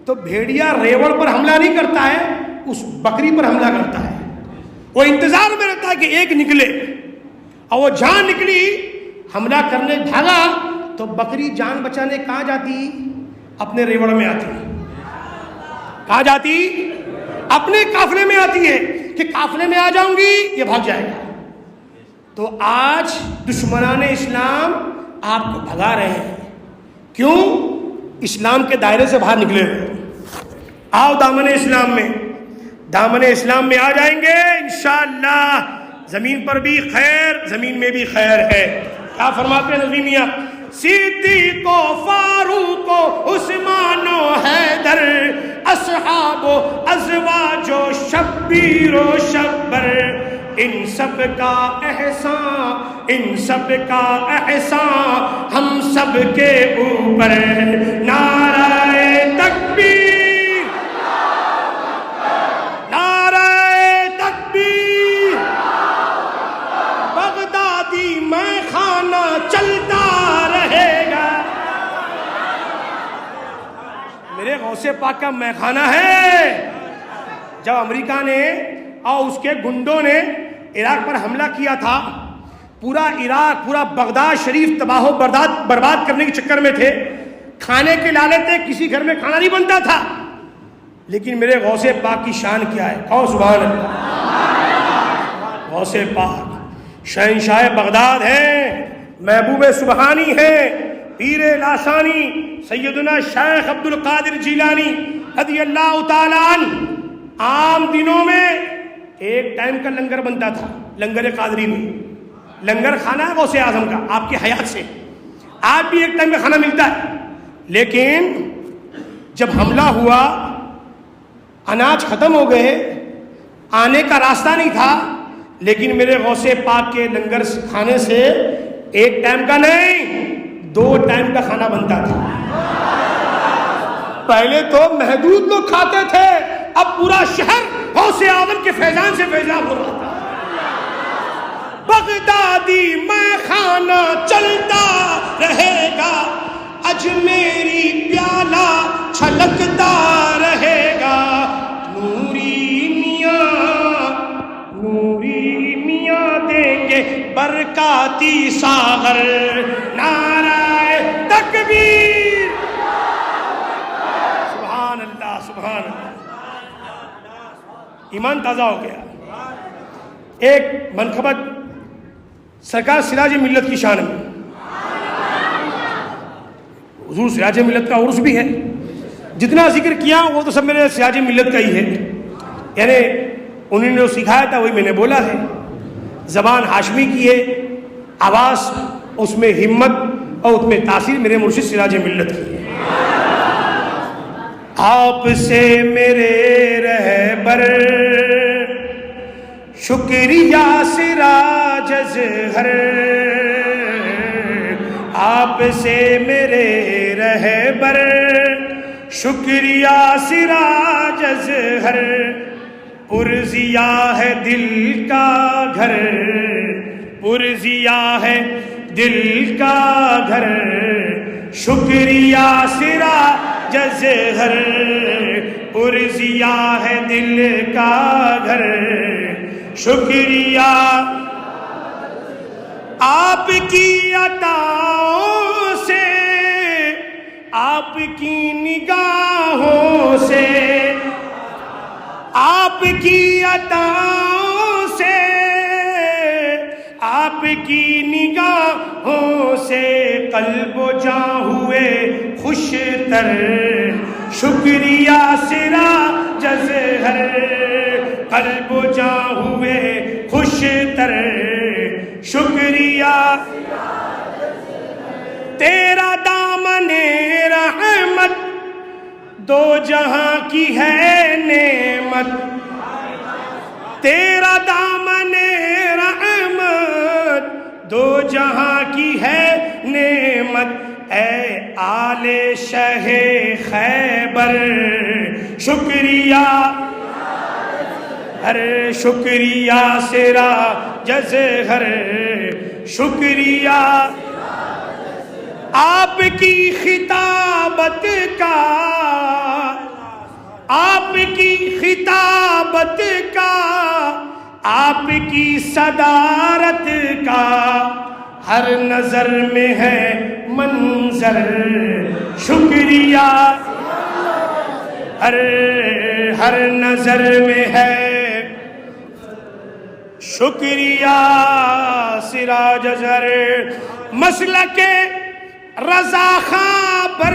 تو بھیڑیا ریوڑ پر حملہ نہیں کرتا ہے، اس بکری پر حملہ کرتا ہے، وہ انتظار میں رہتا ہے کہ ایک نکلے، اور وہ جان نکلی، حملہ کرنے بھاگا تو بکری جان بچانے کہاں جاتی؟ اپنے ریوڑ میں آتی، کہاں جاتی؟ اپنے قافلے میں آتی ہے کہ قافلے میں آ جاؤں گی، یہ بھاگ جائے گا۔ تو آج دشمنان اسلام آپ کو بھگا رہے ہیں، کیوں؟ اسلام کے دائرے سے باہر نکلے ہوئے۔ آؤ دامن اسلام میں، دامن اسلام میں آ جائیں گے انشاءاللہ، زمین پر بھی خیر، زمین میں بھی خیر ہے۔ کیا فرماتے ہیں نظمی میاں؟ صدیق و فاروق و عثمان و حیدر، اصحاب و ازواج و شبیر و شبر، ان سب کا احسان، ان سب کا احسان ہم سب کے اوپر، نعرہ تکبیر، نعرہ تکبیر، بغدادی میں خانہ چلتا رہے گا۔ میرے غوث پاک کا میخانہ ہے۔ جب امریکہ نے اور اس کے گنڈوں نے عراق پر حملہ کیا تھا، پورا عراق، پورا بغداد شریف تباہ و برباد کرنے کے چکر میں تھے، کھانے کے لالے تھے، کسی گھر میں کھانا نہیں بنتا تھا، لیکن میرے غوث پاک کی شان کیا ہے؟ کہو سبحان اللہ۔ غوث پاک شہنشاہ بغداد ہیں، محبوب سبحانی ہیں، پیر لاسانی سیدنا شیخ عبد القادر جیلانی رضی اللہ تعالیٰ عنہ۔ عام دنوں میں ایک ٹائم کا لنگر بنتا تھا، لنگر قادری میں، لنگر کھانا ہے غوث اعظم کا آپ کی حیات سے، آج بھی ایک ٹائم کا کھانا ملتا ہے، لیکن جب حملہ ہوا، اناج ختم ہو گئے، آنے کا راستہ نہیں تھا، لیکن میرے غوث پاک کے لنگر کھانے سے ایک ٹائم کا نہیں، 2 ٹائم کا کھانا بنتا تھا۔ پہلے تو محدود لوگ کھاتے تھے، اب پورا شہر غوث اعظم کے فیضان سے فیضان ہو رہا تھا. بغدادی میں خانہ چلتا رہے گا, اجمیری پیالہ چھلکتا رہے گا. نوری میاں دیں گے برکاتی ساغر, نعرہ تکبیر. سبحان اللہ سبحان اللہ. ایمان تازہ ہو گیا. ایک منقبت سرکار سراج ملت کی شان میں, حضور سراج ملت کا عرس بھی ہے. جتنا ذکر کیا وہ تو سب میرے سراج ملت کا ہی ہے, یعنی انہوں نے جو سکھایا تھا وہی میں نے بولا ہے. زبان ہاشمی کی ہے, آواز اس میں ہمت اور اس میں تاثیر میرے مرشد سراج ملت کی ہے. آپ سے میرے رہبر شکریہ سراج اظہر, آپ سے میرے رہبر شکریہ سراج اظہر. پرزیا ہے دل کا گھر, پرزیا ہے دل کا گھر, شکریہ سراج اظہر. پرزیا ہے دل کا گھر, شکریہ آپ کی عطاؤں سے, آپ کی نگاہوں سے, آپ کی عطاؤں سے, آپ کی نگاہوں سے قلب و جاں ہوئے خوش تر. شکریہ سراج اظہر, قلب و جاں ہوئے خوش تر. شکریہ تیرا دامن رحمت دو جہاں کی ہے نعمت, تیرا دامن رحمت دو جہاں کی ہے نعمت. اے آل شہ خیبر شکریہ, ہر شکریہ سراج اظہر. شکریہ آپ کی خطابت کا, آپ کی خطابت کا, آپ کی صدارت کا. ہر نظر میں ہے منظر. شکریہ ہر نظر میں ہے. شکریہ سراج اظہر. مسلک رضا خاں پر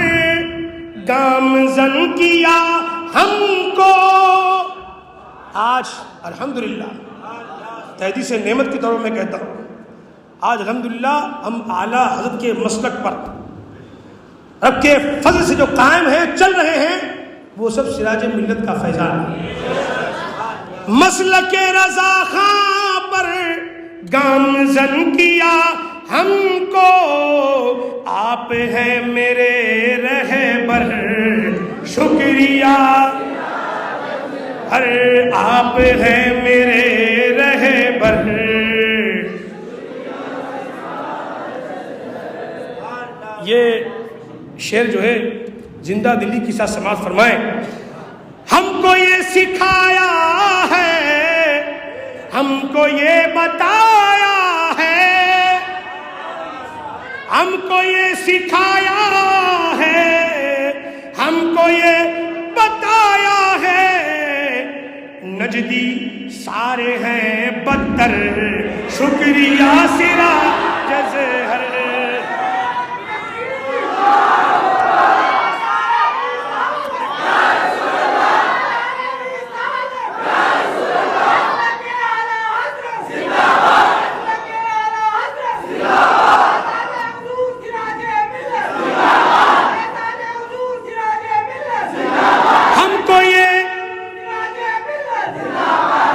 گامزن کیا ہم کو. آج الحمدللہ تحدیث نعمت کے طور میں کہتا ہوں, آج الحمدللہ ہم اعلیٰ حضرت کے مسلک پر رب کے فضل سے جو قائم ہیں, چل رہے ہیں, وہ سب سراج ملت کا فیضان ہے. مسلک رضا خاں پر گامزن کیا ہم کو, آپ ہیں میرے رہبر. شکریہ آپ ہیں میرے رہبر. یہ شعر جو ہے زندہ دلی کے ساتھ سماعت فرمائیں. ہم کو یہ سکھایا ہے, ہم کو یہ بتایا ہے, ہم کو یہ سکھایا ہے, ہم کو یہ بتایا ہے. نجدی سارے ہیں بدتر. شکریہ سراج اظہر.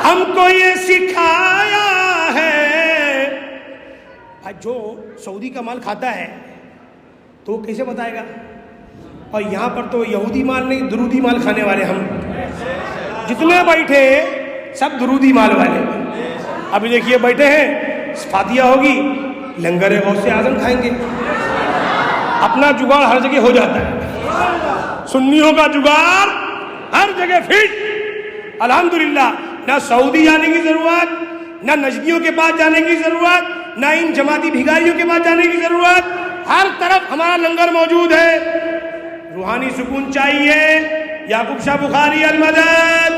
ہم کو یہ سکھایا ہے. جو سعودی کا مال کھاتا ہے تو وہ کیسے بتائے گا؟ اور یہاں پر تو یہودی مال نہیں درودی مال کھانے والے ہم جتنے بیٹھے سب درودی مال والے. ابھی دیکھیے بیٹھے ہیں, فاتحہ ہوگی, لنگر غوث اعظم کھائیں گے. اپنا جگاڑ ہر جگہ ہو جاتا ہے, سنیوں کا جگاڑ ہر جگہ فٹ. الحمدللہ, نہ سعودی جانے کی ضرورت, نہ نجدیوں کے پاس جانے کی ضرورت, نہ ان جماعتی بھگاریوں کے پاس جانے کی ضرورت. ہر طرف ہمارا لنگر موجود ہے. روحانی سکون چاہیے, یعقوب شاہ بخاری المدد.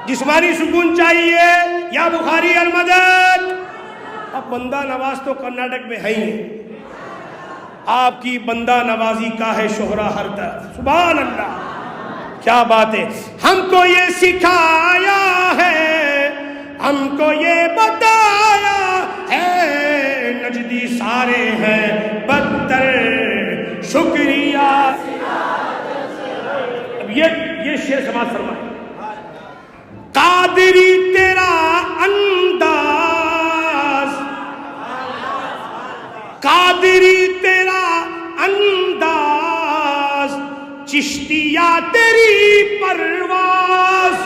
جسمانی سکون چاہیے, یا بخاری المدد. اب بندہ نواز تو کرناٹک میں ہے ہی ہے. آپ کی بندہ نوازی کا ہے شہرا ہر طرف. سبحان اللہ, کیا بات ہے. ہم کو یہ سکھایا ہے, ہم کو یہ بتایا ہے, نجدی سارے ہیں بدتر شکریہ. اب یہ شعر سماعت فرمائے. قادری تیرا انداز, قادری تیرا انداز, چشتیا تیری پرواز,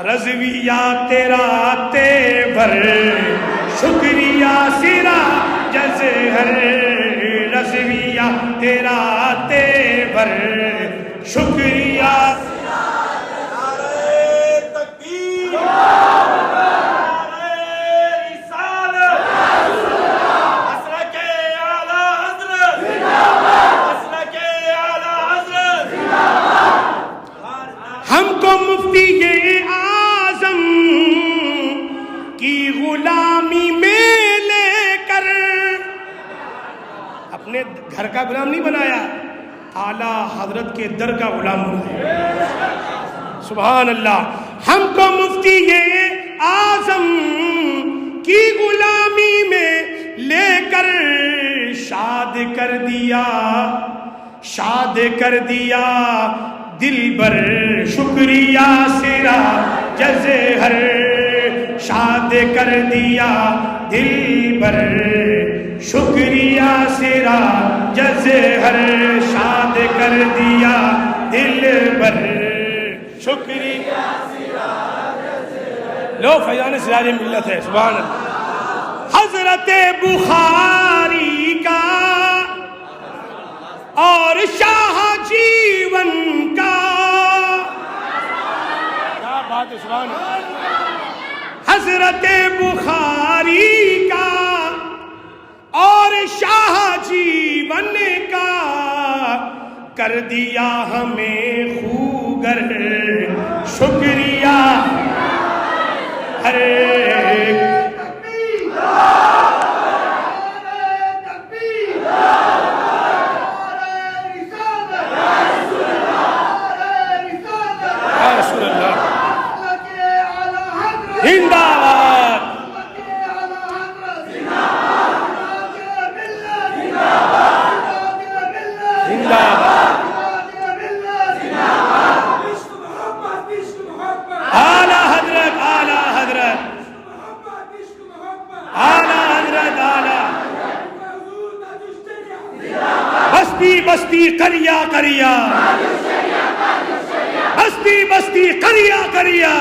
رضویہ تیرا تیور, شکریہ سرا جزہر, رضویہ تیرا تیور, شکریہ. ہم کو مفتی اعظم کی غلامی میں لے کر, اپنے گھر کا غلام نہیں بنایا, اعلیٰ حضرت کے در کا غلام بنایا. سبحان اللہ. ہم کو مفتی اعظم کی غلامی میں لے کر شاد کر دیا, شاد کر دیا دل بر, شکریہ سرا جزہر, شاد کر دیا دل بر, شکریہ سرا جزہر, شاد کر دیا دل بر, شکریہ سرا جزہر. لو فیضان سراج ملت ہے. سبحان اللہ. حضرت بخاری کا اور شاہ جیون کا, کیا بات ہے. سبحان اللہ. حضرت بخاری کا اور شاہ جیون کا کر دیا ہمیں خوگر, شکریہ. ارے زندہ باد, زندہ باد. اعلیٰ حضرت, اعلیٰ حضرت, اعلیٰ حضرت, اعلیٰ. بستی بستی قریہ قریہ, بستی بستی قریہ قریہ,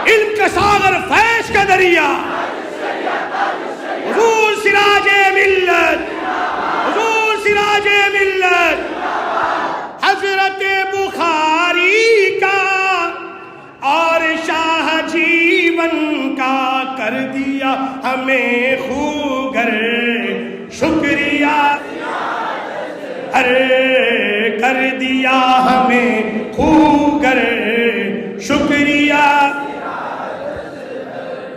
علم کا ساغر فیض کا دریا, حضور سراج ملت, حضور سراج ملت. حضرت بخاری کا اور شاہ جیون کا کر دیا ہمیں خوگر, شکریہ. ارے کر دیا ہمیں خوگر, شکریہ.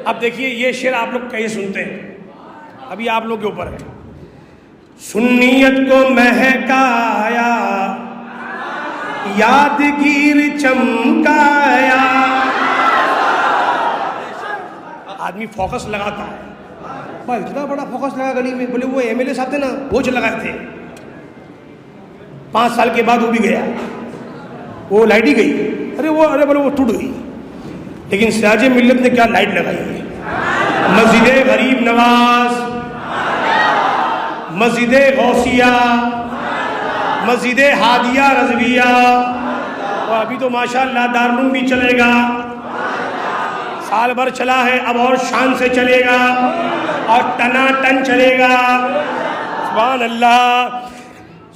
اب دیکھیے یہ شعر آپ لوگ کہیں سنتے ہیں, ابھی آپ لوگ کے اوپر ہے. سنیت کو مہکایا, یادگیر چمکایا. آدمی فوکس لگاتا ہے, بھائی اتنا بڑا فوکس لگا گلی میں, بولے وہ ایم ایل اے صاحب تھے نا, وہ لگائے تھے. 5 سال کے بعد وہ بھی گیا, وہ لائٹ ہی گئی. ارے بولے وہ ٹوٹ گئی. لیکن سراج ملت نے کیا لائٹ لگائی ہے. مسجد غریب نواز, مسجد غوثیہ, مسجد ہادیہ رضویہ, تو ابھی تو ماشاءاللہ دارالعلوم بھی چلے گا، سال بھر چلا ہے، اب اور شان سے چلے گا اور ٹنا ٹن چلے گا. سبحان اللہ.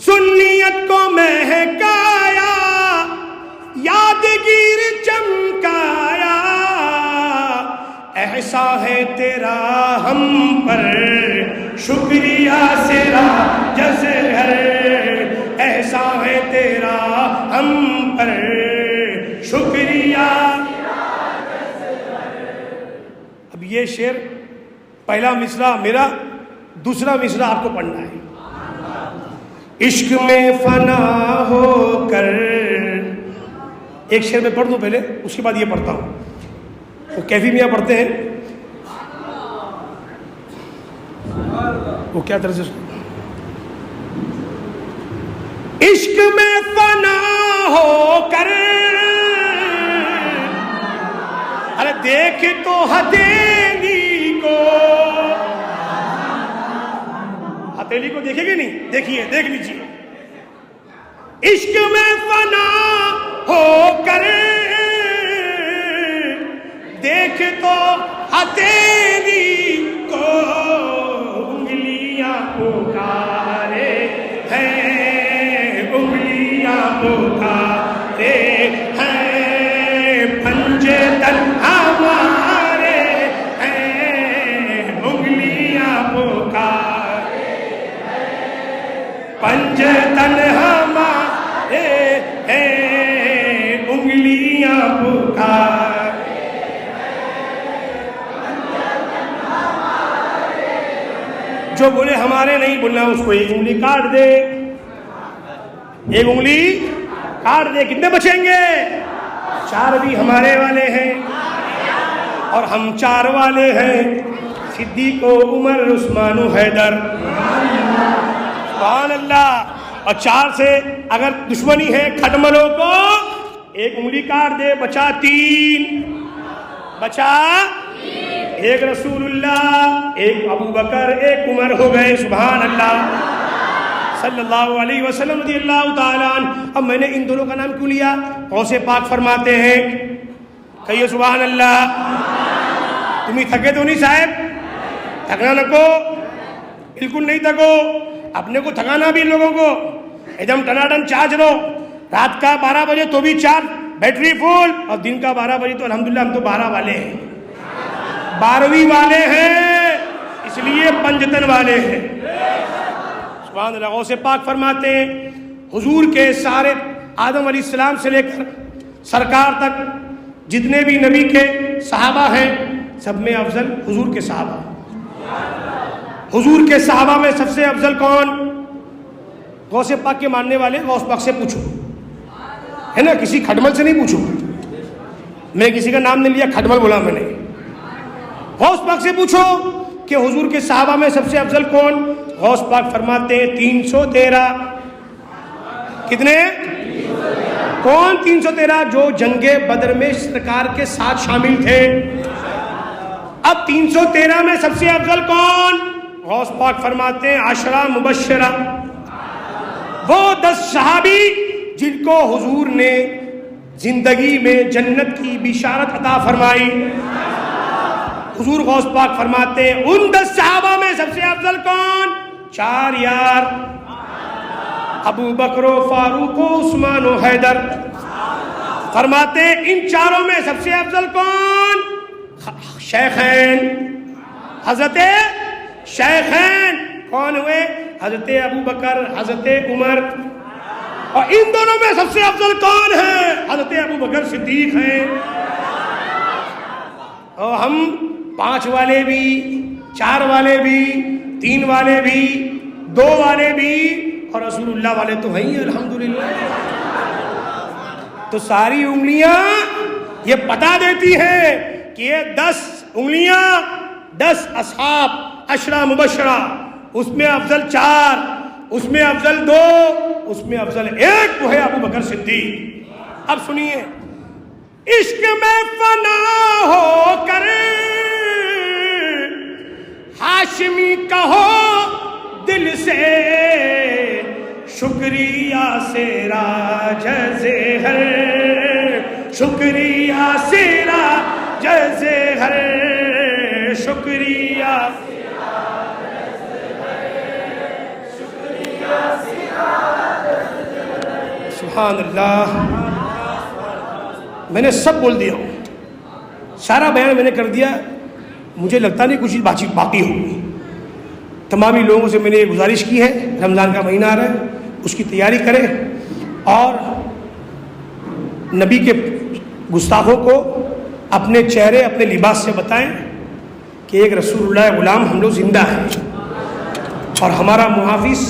سنیت کو مہکایا، یادگیر چمکایا، احسان ہے تیرا ہم پر، شکریہ سرا جزہر، احسان ہے تیرا ہم پر، شکریہ. اب یہ شعر پہلا مصرع میرا، دوسرا مصرع آپ کو پڑھنا ہے. عشق میں فنا ہو کر، ایک شعر میں پڑھ دوں پہلے، اس کے بعد یہ پڑھتا ہوں. وہ کیفی میاں پڑھتے ہیں، وہ کیا طرح سے، عشق میں فنا ہو کر، ارے دیکھ تو ہتھیلی کو، ہتھیلی کو دیکھے گے نہیں، دیکھیے دیکھ لیجیے. عشق میں فنا ہو کر دیکھ تو ہتھیلی کو، انگلیاں پکارے ہیں، انگلیاں پکارے ہیں، پنجے تن ہمارے ہیں، انگلیاں پکارے ہیں، پنجے تن ہمارے ہیں، انگلیاں پکارے. جو بولے ہمارے نہیں بولنا، اس کو ایک انگلی کاٹ دے، ایک انگلی کاٹ دے. کتنے بچیں گے؟ 4 بھی ہمارے والے ہیں اور ہم 4 والے ہیں، صدیق و عمر عثمان و حیدر. سبحان اللہ. اور 4 سے اگر دشمنی ہے کھٹملوں کو، ایک انگلی کاٹ دے، بچا 3، بچا 1 رسول اللہ، 1 ابو بکر، 1 عمر ہو گئے. سبحان اللہ صلی اللہ علیہ وسلم رضی اللہ تعالیٰ عنہ. اب میں نے ان دونوں کا نام کیوں لیا؟ غوث پاک فرماتے ہیں، کہیے سبحان اللہ. تمہیں تھکے تو نہیں صاحب؟ تھکنا نہ کو، بالکل نہیں تھکو. اپنے کو تھکانا بھی لوگوں کو، ایک دم ٹناٹن چارج رہو. رات کا 12 بجے تو بھی چارج، بیٹری فل، اور دن کا 12 بجے تو الحمدللہ ہم تو 12 والے ہیں، 12ویں والے ہیں، اس لیے پنجتن والے ہیں. سبحان اللہ. غوث پاک فرماتے ہیں حضور کے سارے آدم علیہ السلام سے لے کر سرکار تک جتنے بھی نبی کے صحابہ ہیں، سب میں افضل حضور کے صحابہ. حضور کے صحابہ میں سب سے افضل کون؟ غوث پاک کے ماننے والے غوث پاک سے پوچھو، ہے نا، کسی کھٹمل سے نہیں پوچھو. میں کسی کا نام نہیں لیا، کھٹمل بولا میں نے. غوث پاک سے پوچھو کہ حضور کے صحابہ میں سب سے افضل کون؟ غوث پاک فرماتے ہیں 313. کتنے؟ کون 313؟ جو جنگ بدر میں سرکار کے ساتھ شامل تھے. اب 313 میں سب سے افضل کون؟ غوث پاک فرماتے ہیں 10 مبشرہ، وہ 10 صحابی جن کو حضور نے زندگی میں جنت کی بشارت عطا فرمائی. حضور غوث پاک فرماتے ہیں ان 10 صحابہ میں سب سے افضل کون؟ 4 یار، ابو بکر و فاروق و عثمان و حیدر. فرماتے ہیں ان 4 میں سب سے افضل کون؟ شیخین. حضرت شیخین کون ہوئے؟ حضرت ابو بکر، حضرت عمر. اور ان دونوں میں سب سے افضل کون ہے؟ حضرت ابو بکر صدیق ہیں. اور ہم 5 والے بھی، 4 والے بھی، 3 والے بھی، 2 والے بھی، اور رسول اللہ والے تو ہیں الحمدللہ. تو ساری انگلیاں یہ بتا دیتی ہیں کہ یہ 10 انگلیاں، 10 اصحاب 10 مبشرہ، اس میں افضل 4، اس میں افضل 2، اس میں افضل 1 وہ ہے ابو بکر صدیق. اب سنیے، عشق میں فنا ہو کر ہاشمی کہو دل سے، شکریہ سے راج زہر. شکریہ سیرا جیسے ہر شکریہ سبحان اللہ. میں نے سب بول دیا ہوں, سارا بیان میں نے کر دیا. مجھے لگتا نہیں کچھ چیز باقی ہوگی. تمام لوگوں سے میں نے یہ گزارش کی ہے, رمضان کا مہینہ آ رہا ہے, اس کی تیاری کریں اور نبی کے گستاخوں کو اپنے چہرے اپنے لباس سے بتائیں کہ ایک رسول اللہ غلام ہم لوگ زندہ ہیں اور ہمارا محافظ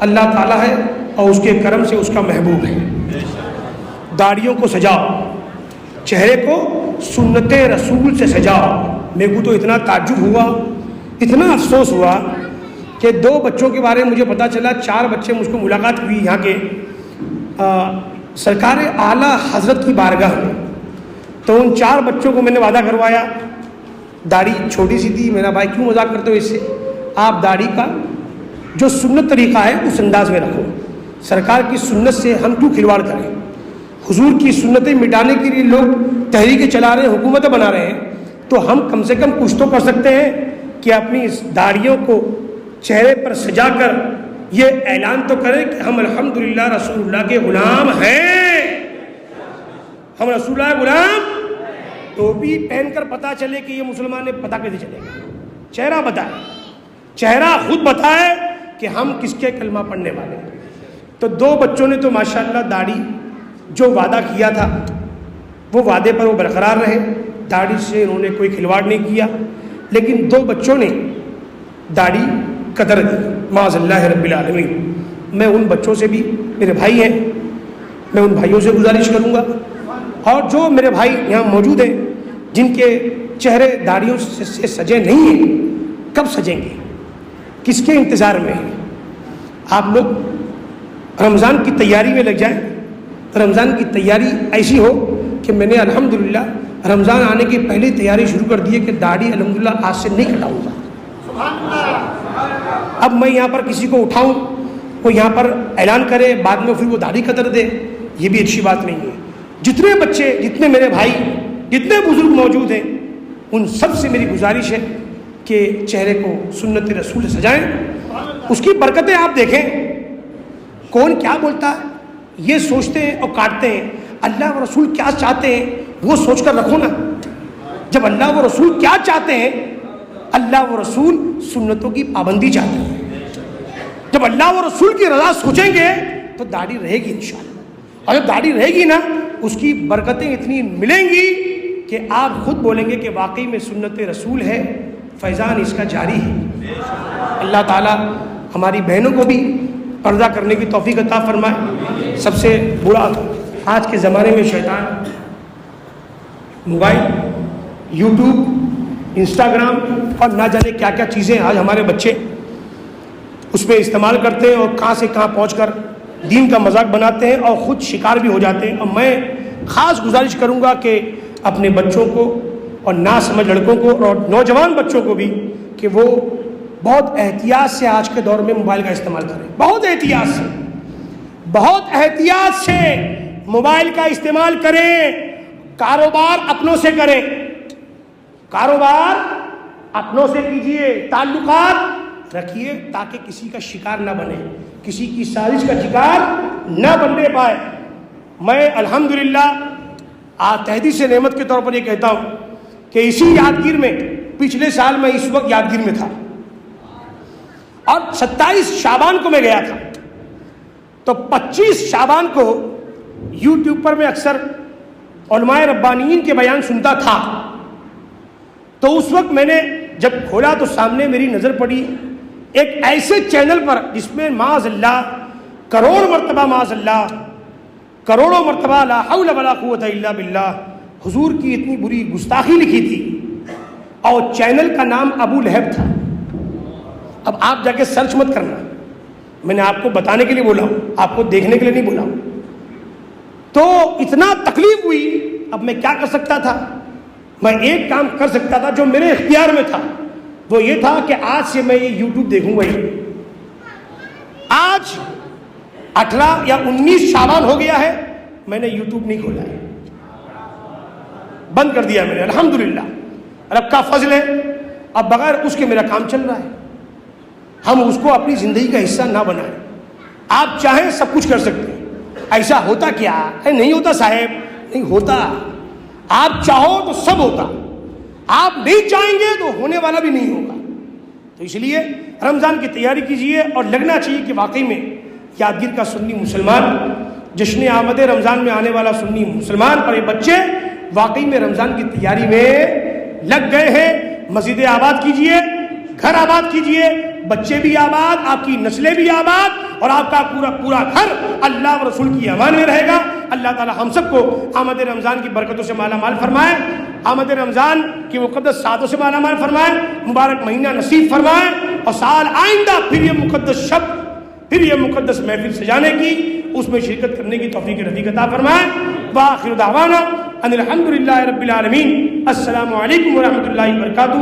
اللہ تعالیٰ ہے اور اس کے کرم سے اس کا محبوب ہے. داڑھیوں کو سجاؤ, چہرے کو سنت رسول سے سجاؤ. میرے کو تو اتنا تعجب ہوا, اتنا افسوس ہوا کہ 2 بچوں کے بارے میں مجھے پتہ چلا. 4 بچے مجھ کو ملاقات ہوئی یہاں کے سرکار اعلیٰ حضرت کی بارگاہ میں. تو ان 4 بچوں کو میں نے وعدہ کروایا. داڑھی چھوٹی سی تھی. میرا بھائی کیوں مذاق کرتے ہو اس سے, آپ داڑھی کا جو سنت طریقہ ہے اس انداز میں رکھو. سرکار کی سنت سے ہم کیوں کھلواڑ کریں. حضور کی سنتیں مٹانے کے لیے لوگ تحریکیں چلا رہے ہیں, حکومتیں بنا رہے ہیں, تو ہم کم سے کم کچھ تو کر سکتے ہیں کہ اپنی اس داڑھیوں کو چہرے پر سجا کر یہ اعلان تو کریں کہ ہم الحمدللہ رسول اللہ کے غلام ہیں. ہم رسول اللہ غلام. ٹوپی پہن کر پتہ چلے کہ یہ مسلمان ہے, پتہ کیسے چلے گا. چہرہ بتائے, چہرہ خود بتائے کہ ہم کس کے کلمہ پڑھنے والے ہیں. تو 2 بچوں نے تو ماشاءاللہ داڑھی جو وعدہ کیا تھا وہ وعدے پر وہ برقرار رہے. داڑھی سے انہوں نے کوئی کھلواڑ نہیں کیا. لیکن 2 بچوں نے داڑھی قدر دی, معاذ اللہ رب العالمین. میں ان بچوں سے بھی, میرے بھائی ہیں, میں ان بھائیوں سے گزارش کروں گا, اور جو میرے بھائی یہاں موجود ہیں جن کے چہرے داڑھیوں سے سجے نہیں ہیں, کب سجیں گے, کس کے انتظار میں ہیں. آپ لوگ رمضان کی تیاری میں لگ جائیں. رمضان کی تیاری ایسی ہو کہ میں نے الحمدللہ رمضان آنے کی پہلے تیاری شروع کر دی ہے کہ داڑھی الحمدللہ آج سے نہیں کٹاؤں گا. اب میں یہاں پر کسی کو اٹھاؤں, وہ یہاں پر اعلان کرے, بعد میں پھر وہ داڑھی قطر دے, یہ بھی اچھی بات نہیں ہے. جتنے بچے, جتنے میرے بھائی, جتنے بزرگ موجود ہیں, ان سب سے میری گزارش ہے کہ چہرے کو سنت رسول سے سجائیں. اس کی برکتیں آپ دیکھیں. کون کیا بولتا ہے یہ سوچتے ہیں اور کاٹتے ہیں. اللہ و رسول کیا چاہتے ہیں وہ سوچ کر رکھو نا. جب اللہ و رسول کیا چاہتے ہیں, اللہ و رسول سنتوں کی پابندی چاہتے ہیں. جب اللہ و رسول کی رضا سوچیں گے تو داڑھی رہے گی انشاءاللہ. اور جب داڑھی رہے گی نا, اس کی برکتیں اتنی ملیں گی کہ آپ خود بولیں گے کہ واقعی میں سنت رسول ہے, فیضان اس کا جاری ہے. اللہ تعالیٰ ہماری بہنوں کو بھی پردہ کرنے کی توفیق عطا فرمائے. سب سے برا آج کے زمانے میں شیطان موبائل, یوٹیوب, انسٹاگرام اور نہ جانے کیا کیا چیزیں آج ہمارے بچے اس پہ استعمال کرتے ہیں اور کہاں سے کہاں پہنچ کر دین کا مذاق بناتے ہیں اور خود شکار بھی ہو جاتے ہیں. اور میں خاص گزارش کروں گا کہ اپنے بچوں کو اور نا سمجھ لڑکوں کو اور نوجوان بچوں کو بھی کہ وہ بہت احتیاط سے آج کے دور میں موبائل کا استعمال کریں. بہت احتیاط سے, بہت احتیاط سے موبائل کا استعمال کریں. کاروبار اپنوں سے کریں, کاروبار اپنوں سے کیجئے, تعلقات رکھیے تاکہ کسی کا شکار نہ بنے, کسی کی سازش کا شکار نہ بننے پائے. میں الحمدللہ تحدید سے نعمت کے طور پر یہ کہتا ہوں کہ اسی یادگیر میں پچھلے سال میں اس وقت یادگیر میں تھا اور 27 شعبان کو میں گیا تھا. تو 25 شعبان کو یوٹیوب پر میں اکثر علماء ربانیین کے بیان سنتا تھا. تو اس وقت میں نے جب کھولا تو سامنے میری نظر پڑی ایک ایسے چینل پر جس میں معاذ اللہ کروڑ مرتبہ, معاذ اللہ کروڑوں مرتبہ لا حول ولا قوت الا باللہ حضور کی اتنی بری گستاخی لکھی تھی, اور چینل کا نام ابو لہب تھا. اب آپ جا کے سرچ مت کرنا, میں نے آپ کو بتانے کے لیے بولا ہوں, آپ کو دیکھنے کے لیے نہیں بولا ہوں. تو اتنا تکلیف ہوئی. اب میں کیا کر سکتا تھا؟ میں ایک کام کر سکتا تھا جو میرے اختیار میں تھا, وہ یہ تھا کہ آج سے میں یہ یوٹیوب دیکھوں گا ہی. آج 18 یا 19 شعبان ہو گیا ہے, میں نے یوٹیوب نہیں کھولا ہے. بند کر دیا میں نے، الحمدللہ رب کا فضل ہے، اب بغیر اس کے میرا کام چل رہا ہے۔ ہم اس کو اپنی زندگی کا حصہ نہ بنائیں۔ آپ چاہیں سب کچھ کر سکتے ہیں، ایسا ہوتا کیا ہے؟ نہیں ہوتا صاحب، نہیں ہوتا۔ آپ چاہو تو سب ہوتا، آپ نہیں چاہیں گے تو ہونے والا بھی نہیں ہوگا۔ تو اس لیے رمضان کی تیاری کیجئے، اور لگنا چاہیے کہ واقعی میں یادگیر کا سنی مسلمان، جشن آمد رمضان میں آنے والا سنی مسلمان اور یہ بچے واقعی میں رمضان کی تیاری میں لگ گئے ہیں۔ مسجدیں آباد کیجئے، گھر آباد کیجئے، بچے بھی آباد، آپ کی نسلیں بھی آباد، اور آپ کا پورا گھر اللہ اور رسول کی امان میں رہے گا۔ اللہ تعالی ہم سب کو آمد رمضان کی برکتوں سے مالا مال فرمائے، آمد رمضان کی مقدس ساعتوں سے مالا مال فرمائے، مبارک مہینہ نصیب فرمائے، اور سال آئندہ پھر یہ مقدس شب، پھر یہ مقدس محفل سجانے کی، اس میں شرکت کرنے کی توفیق رفیق عطا فرمائے۔ وآخر دعوانا ان الحمدللہ رب العالمین۔ السلام علیکم ورحمۃ اللہ وبرکاتہ۔